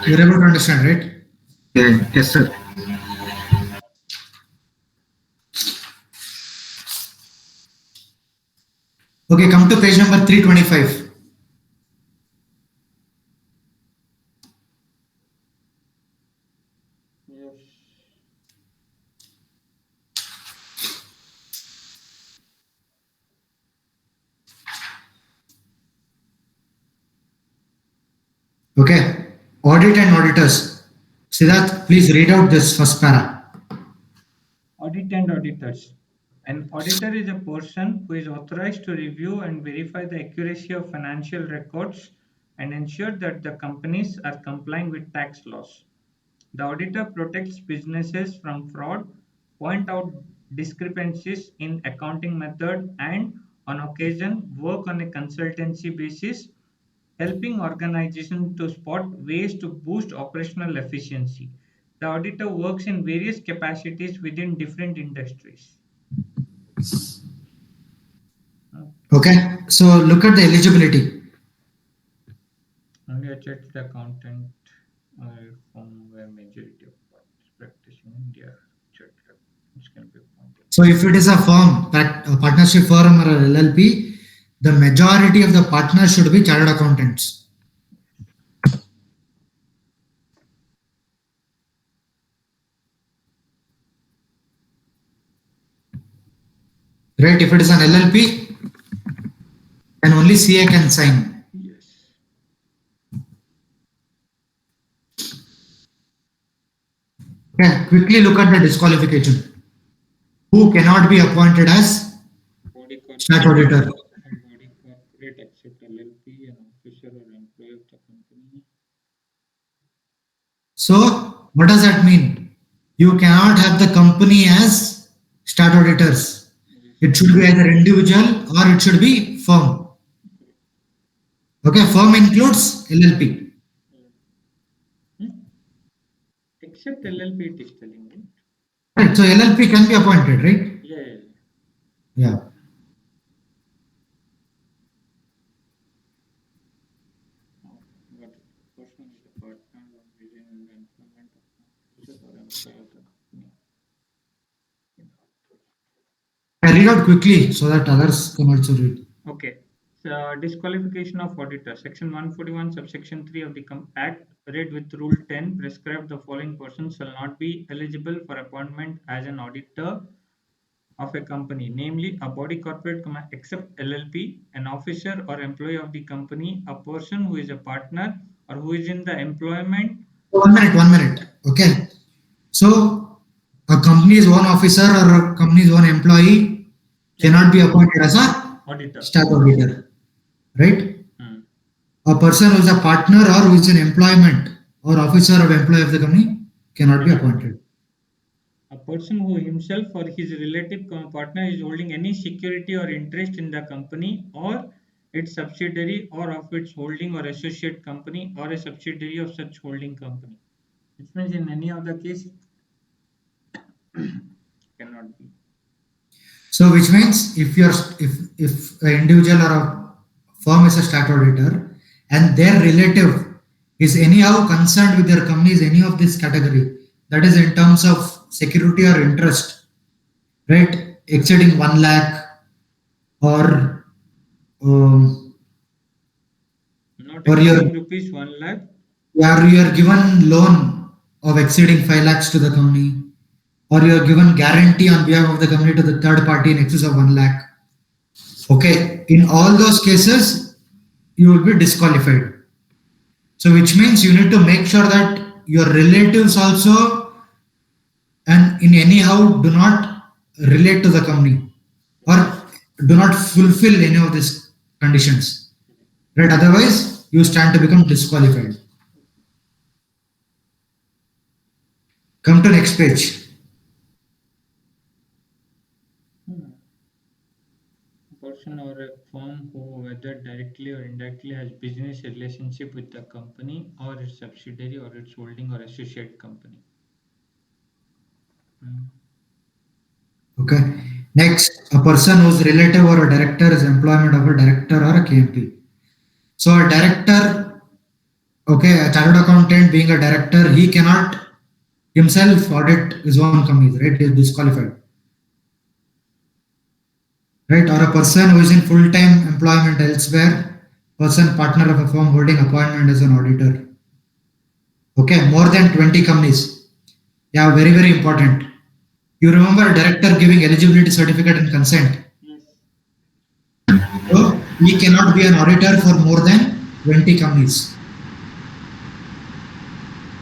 You're able to understand, right? Yes, sir. Okay, come to page number 325. Yes. Okay, audit and auditors. Siddharth, please read out this first para. Audit and auditors. An auditor is a person who is authorized to review and verify the accuracy of financial records and ensure that the companies are complying with tax laws. The auditor protects businesses from fraud, point out discrepancies in accounting method, and on occasion work on a consultancy basis, helping organizations to spot ways to boost operational efficiency. The auditor works in various capacities within different industries. Okay, so look at the eligibility. Only a chartered accountant from where majority of practice in India, chartered accountants can be appointed. So if it is a firm, a partnership firm or a LLP, the majority of the partners should be chartered accountants. Right? If it is an LLP, then only CA can sign. Yes. Okay, quickly look at the disqualification. Who cannot be appointed as Body stat corporate, auditor? body corporate except LLP, an officer or employee of the company. So, what does that mean? You cannot have the company as stat auditors. It should be either individual or it should be firm. Okay, firm includes LLP. Hmm? Except LLP it is telling me. Right, so LLP can be appointed, right? Yeah. Yeah. Got it. Person is a partner or within the employment of officer or employee of the company. I read out quickly so that others can also read. Okay. So, disqualification of auditor. Section 141, subsection 3 of the Act, read with Rule 10, prescribed the following persons shall not be eligible for appointment as an auditor of a company, namely a body corporate, except LLP, an officer or employee of the company, a person who is a partner or who is in the employment. 1 minute, 1 minute. Okay. So, a company's one officer or a company's one employee cannot be appointed as a Auditor. stat auditor, right? Hmm. A person who is a partner or who is in employment or officer or employee of the company cannot be appointed. A person who himself or his relative partner is holding any security or interest in the company or its subsidiary or of its holding or associate company or a subsidiary of such holding company. Which means in any other case cannot be. So, which means if an individual or a firm is a stat auditor and their relative is anyhow concerned with their company is any of this category, that is in terms of security or interest, right? Exceeding 1 lakh or Not or your exceeding rupees 1 lakh. you are given loan of exceeding 5 lakhs to the company, or you are given guarantee on behalf of the company to the third party in excess of 1 lakh. Okay, in all those cases, you will be disqualified. So, which means you need to make sure that your relatives also and in anyhow do not relate to the company or do not fulfill any of these conditions. Right? Otherwise, you stand to become disqualified. Come to next page. Person or a firm who, whether directly or indirectly, has business relationship with the company or its subsidiary or its holding or associate company. Okay. Next, a person whose relative or a director is employment of a director or a KMP. So a director, okay, a chartered accountant being a director, he cannot himself audit his own companies, right? He is disqualified. Right? Or a person who is in full-time employment elsewhere, person partner of a firm holding appointment as an auditor. Okay, more than 20 companies. Yeah, very, very important. You remember director giving eligibility certificate and consent. Yes. So he cannot be an auditor for more than 20 companies.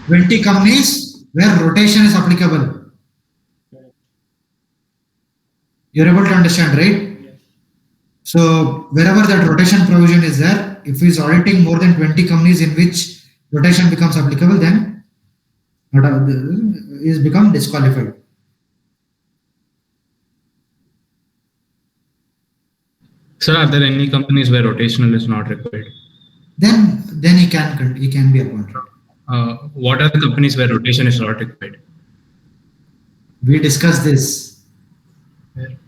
20 companies where rotation is applicable. Correct. You're able to understand, right? Yes. So wherever that rotation provision is there, if he is auditing more than 20 companies in which rotation becomes applicable, then is become disqualified. Sir, are there any companies where rotational is not required? Then he can be appointed. What are the companies where rotation is not required? We discussed this. Where?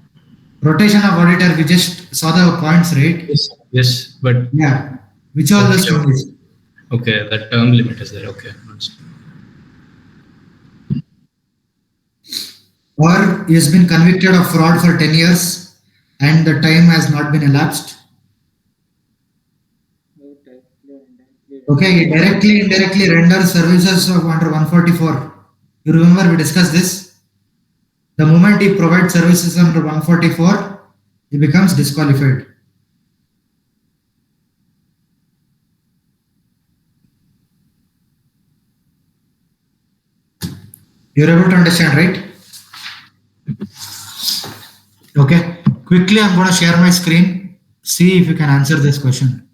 Rotation of auditor, we just saw the points, right? Yes, but Yeah. Which all those companies? okay, the term limit is there. Okay. Or he has been convicted of fraud for 10 years and the time has not been elapsed. Okay, he directly, indirectly renders services of under 144. You remember we discussed this? The moment he provides services under 144, he becomes disqualified. You're able to understand, right? Okay, quickly I'm going to share my screen. See if you can answer this question.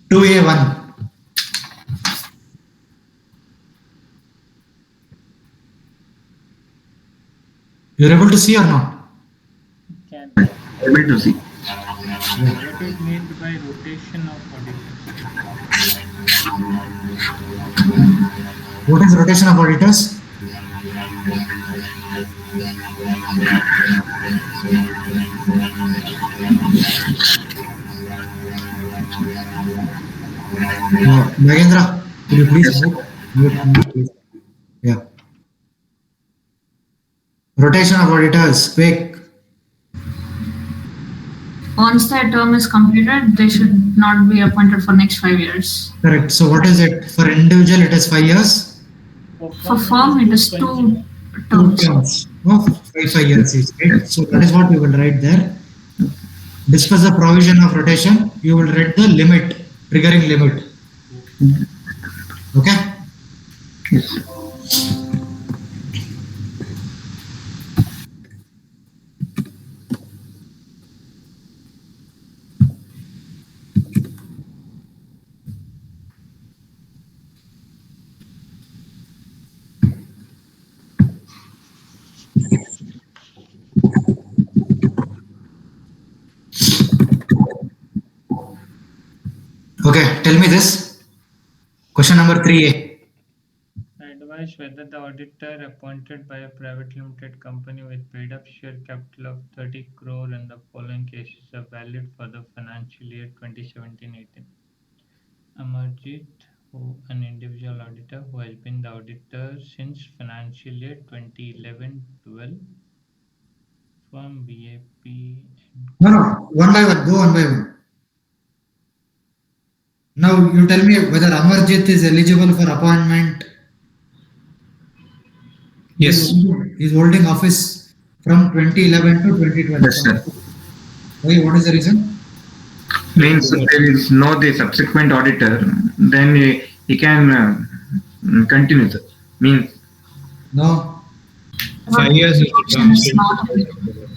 Two A1. You're able to see or not? Can. Able to see. What is meant by rotation of auditors? What is rotation of auditors? Nagendra, could you please mute, please? Yeah. Rotation of auditors, quick. Once their term is completed, they should not be appointed for next 5 years. Correct. So what is it? For individual, it is 5 years. For firm, it is 2 Two terms. terms of 5 years each, right? So that is what we will write there. Discuss the provision of rotation. You will write the limit, triggering limit. Okay. Okay, tell me this. Question number 3A. Advise whether the auditor appointed by a private limited company with paid up share capital of 30 crore in the following cases are valid for the financial year 2017-18. Amarjit, who an individual auditor who has been the auditor since financial year 2011-12 from BAP. No, one by one. Go one by one. Now you tell me whether Amarjit is eligible for appointment. Yes. He's holding office from 2011 to 2012. Yes, sir. Why? What is the reason? Means there is no the subsequent auditor, then he can continue. Sir. Means No. 5 years is the Rotation term. is not applicable.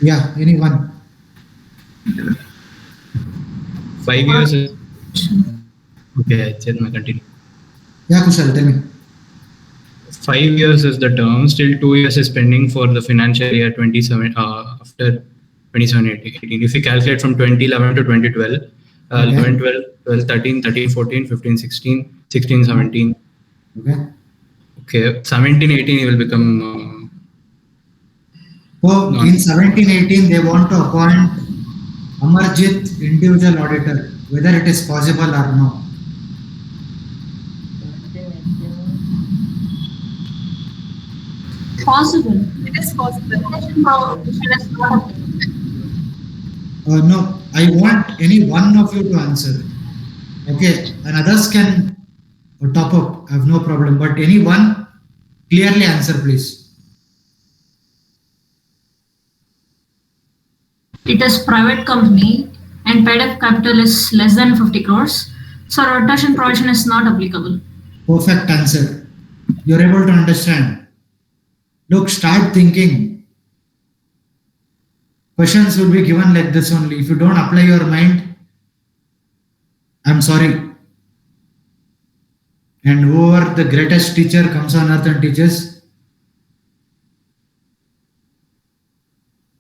Yeah, anyone. 5 years is okay. Continue. Yeah, Kushal, tell me. 5 years is the term. Still 2 years is pending for the financial year 27 after 27, 18. If you calculate from 2011 to 2012, 11, 12, 12, 13, 13, 14, 15, 16, 16, 17. Okay. Okay, 17, 18, he will become. So in 1718, they want to appoint Amarjit individual auditor, whether it is possible or no. 17, 18. Possible. It is possible. Rotation provision is not applicable. No, I want any one of you to answer. Okay, and others can top up. I have no problem. But any one, clearly answer, please. It is private company and paid up capital is less than 50 crores. So rotation provision is not applicable. Perfect answer. You're able to understand. Look, start thinking. Questions will be given like this only. If you don't apply your mind, I'm sorry. And whoever the greatest teacher comes on earth and teaches.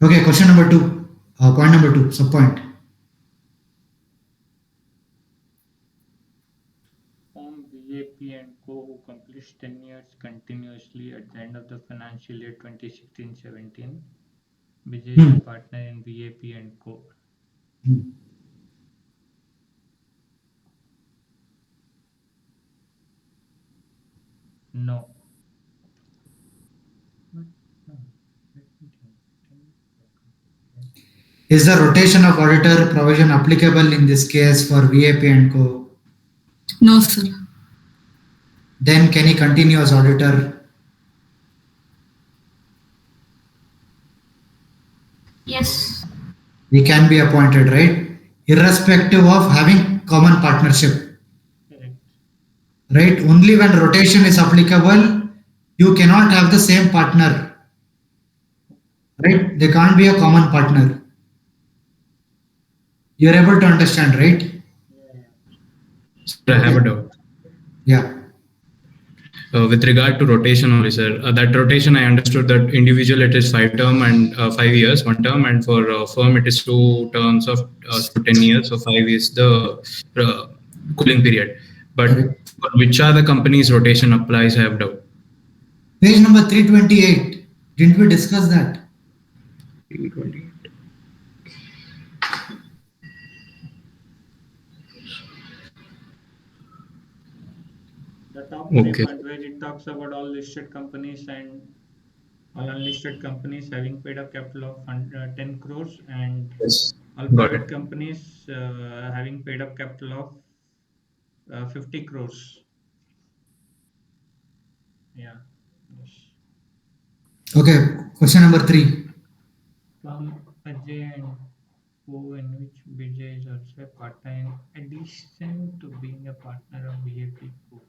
Okay, question number 2. Point number 2, sub-point. Form VAP and Co. who completes 10 years continuously at the end of the financial year 2016-17. Vijay is a partner in VAP and Co. No. But no. Let me think. Is the rotation of auditor provision applicable in this case for VAP and Co? No, sir. Then can he continue as auditor? Yes. He can be appointed, right? Irrespective of having common partnership, Correct. right? Only when rotation is applicable, you cannot have the same partner, right? They can't be a common partner. You're able to understand, right? I have a doubt. Yeah. With regard to rotation only, sir, that rotation I understood that individual it is 5 term and 5 years, 1 term, and for firm it is 2 terms of 10 years, so 5 is the cooling period. But for which are the companies rotation applies, I have doubt. Page number 328. Didn't we discuss that? 328. The top Okay. point where it talks about all listed companies and all unlisted companies having paid up capital of 10 crores and Yes. all Got private it. companies having paid up capital of 50 crores. Yeah. Yes. Okay. Question number 3. From Ajay and Co, in which Vijay is also a partner in addition to being a partner of VAP Co.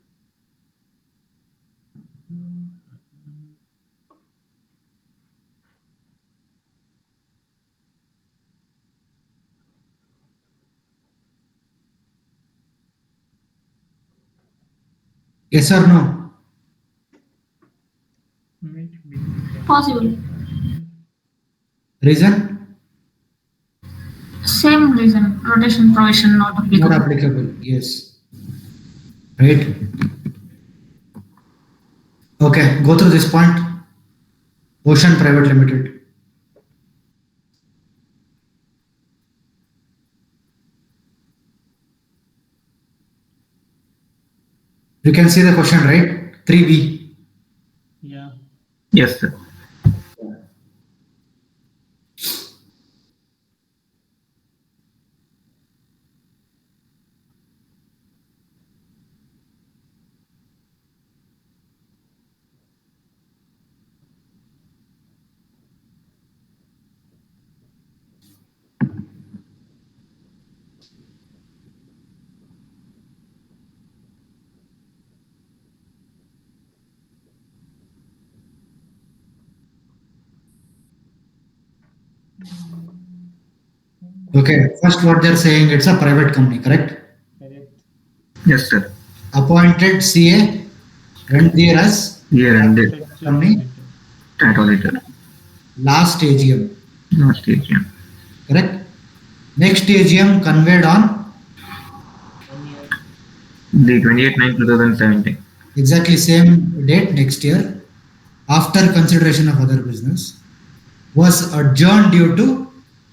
Yes or no? Which being a Possible. Reason? Same reason. Rotation provision not applicable. Not applicable. Yes. Right? Okay. Go through this point. Ocean Private Limited. You can see the question, right? 3B. Yeah. Yes, sir. Okay. First, what they're saying, it's a private company, correct? Correct. Yes, sir. Appointed CA, Randhir as Year ended. company, Stat auditor. last AGM. Last AGM. Correct? Next AGM conveyed on 1 year. The 28/9/2017. exactly same date next year, after consideration of other business, was adjourned due to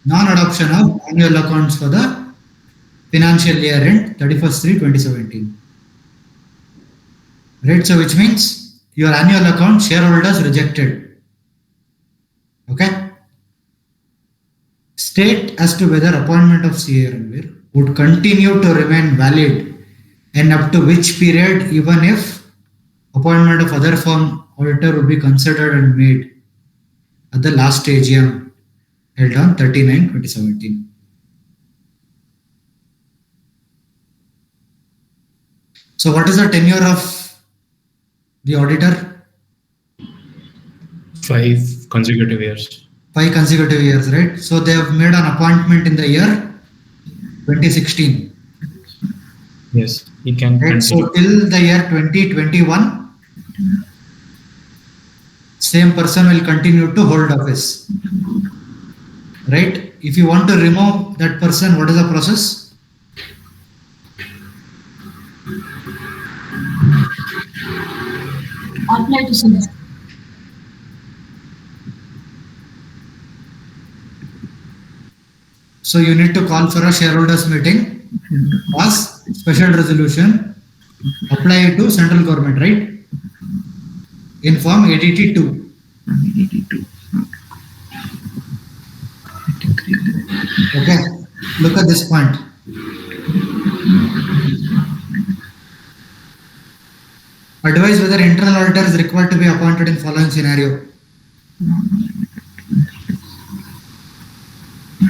non-adoption of annual accounts for the financial year end 31st/3/2017. Right, so which means your annual account shareholders rejected. Okay. State as to whether appointment of CA Ranveer would continue to remain valid and up to which period, even if appointment of other firm auditor would be considered and made at the last AGM held on 30/9/2017. So what is the tenure of the auditor? 5 consecutive years. 5 consecutive years, right? So they have made an appointment in the year 2016. Yes, he can Right, so continue. till the year 2021, same person will continue to hold office. Right? If you want to remove that person, what is the process? Apply to citizen. So you need to call for a shareholders meeting, pass special resolution, apply it to central government, right? In form ADT 2. Okay, look at this point. Advise whether internal auditor is required to be appointed in following scenario.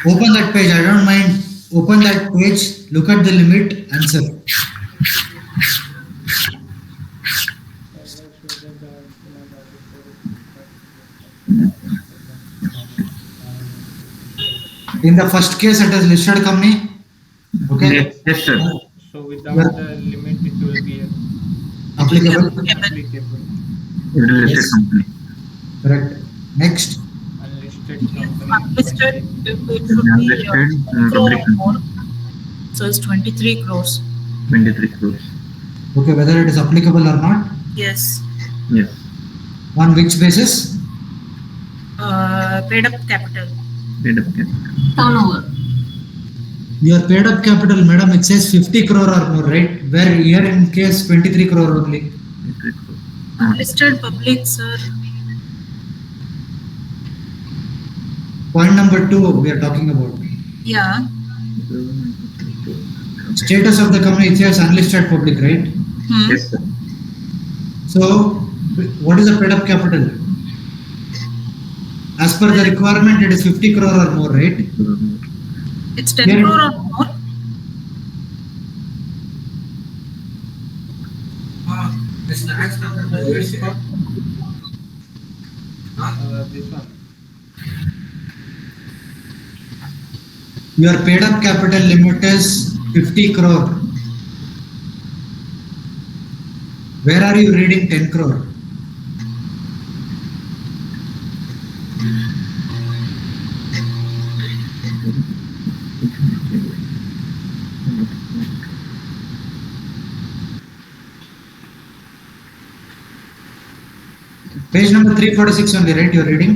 Open that page, I don't mind. Open that page, look at the limit, answer. In the first case, it is listed company. Okay. Yes, sir. So without the limit, it will be Applicable. applicable. It is listed company. Correct. Next. Unlisted company. Unlisted, it should be Unlisted, crore public. or more. So it's 23 crores. 23 crores. Okay, whether it is applicable or not. Yes. Yes. On which basis? Paid up capital. Paid up capital. Turnover. Your paid up capital, madam, it says 50 crore or more, right? Where here in case 23 crore only. 23 crores. Unlisted public, sir. Point number 2 we are talking about. Yeah. Status of the company, it says unlisted public, right? Yes, sir. So, what is the paid up capital? As per the requirement, it is 50 crore or more, right? It's 10 Yeah. crore or more. This one. Your paid up capital limit is 50 crore. Where are you reading 10 crore? Page number 346 only, right? You're reading?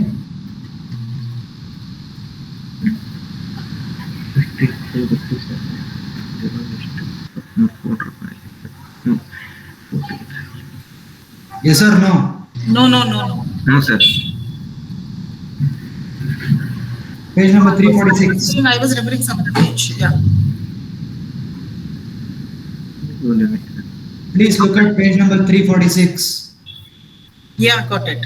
Yes or no? No, no, no, no. No, sir. Page number 346. I was referring some other page. Yeah. No limit. Please look at page number 346. Yeah, got it.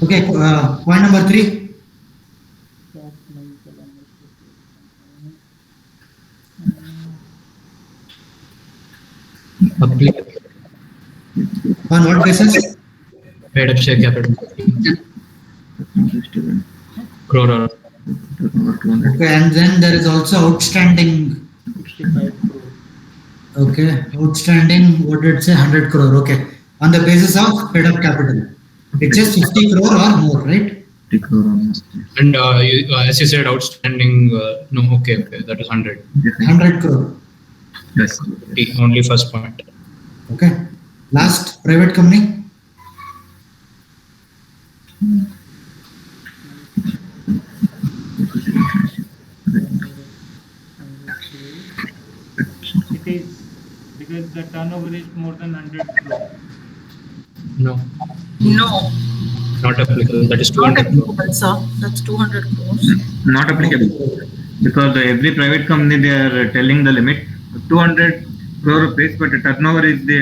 Okay, point number 3. Applicable. On what basis? Paid up share capital. Crore or Okay, and then there is also outstanding. 65 crore. Okay, outstanding, what did it say? 100 crore. Okay. on the basis of paid up capital. It's just 50 crore or more, right? 50 crore almost. And as you said, outstanding, no, okay, that is 100. 100 crore. Yes. Only first point. Okay. Last, private company. It is because the turnover is more than 100 crore. No, No, not applicable. That is not 200. applicable, sir. That's 200 crores. Not applicable because every private company they are telling the limit 200 crore rupees, but the turnover is the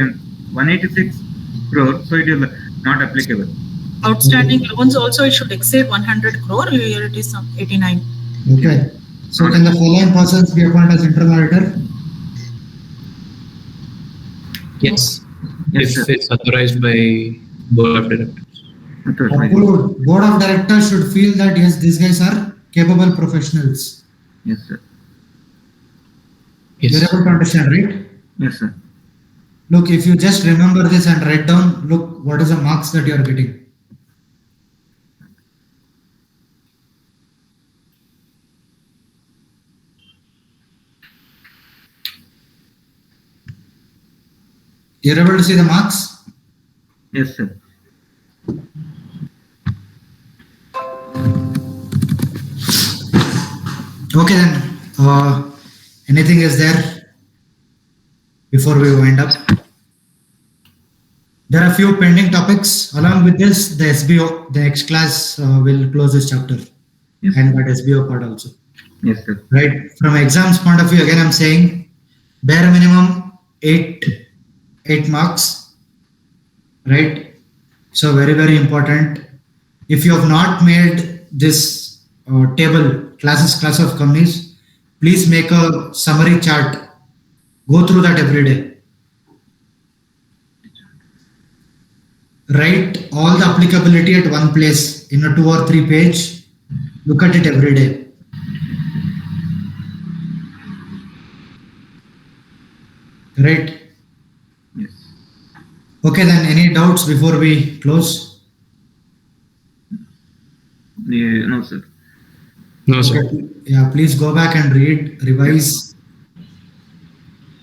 186 crore, so it is not applicable. Outstanding loans also it should exceed 100 crore. Here it is some 89. Okay. So can the following persons be appointed as internal auditor? Yes. Yes, If sir. it's authorized by board of directors. Approved. Board of directors should feel that yes, these guys are capable professionals. Yes, sir. You're Yes. able to understand, right? Yes, sir. Look, if you just remember this and write down, look, what is the marks that you are getting? You're able to see the marks? Yes, sir. Okay then. Anything is there before we wind up? There are a few pending topics. Along with this, the SBO, the next class will close this chapter Yes, and sir. that SBO part also. Yes, sir. Right. From exams point of view, again, I'm saying bare minimum eight marks. Right. So very, very important. If you have not made this table, class of companies, please make a summary chart. Go through that every day. Write all the applicability at one place in a 2 or 3 page. Look at it every day. Right. Yes. Okay, then any doubts before we close? Yeah, no, sir. No, sir. Okay. Yeah, please go back and read, revise.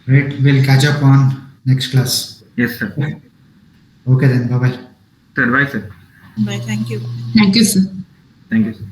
Right, we'll catch up on next class. Yes, sir. Okay then, bye bye. Sir, bye, sir. Bye. Thank you. Thank you, sir. Thank you, sir.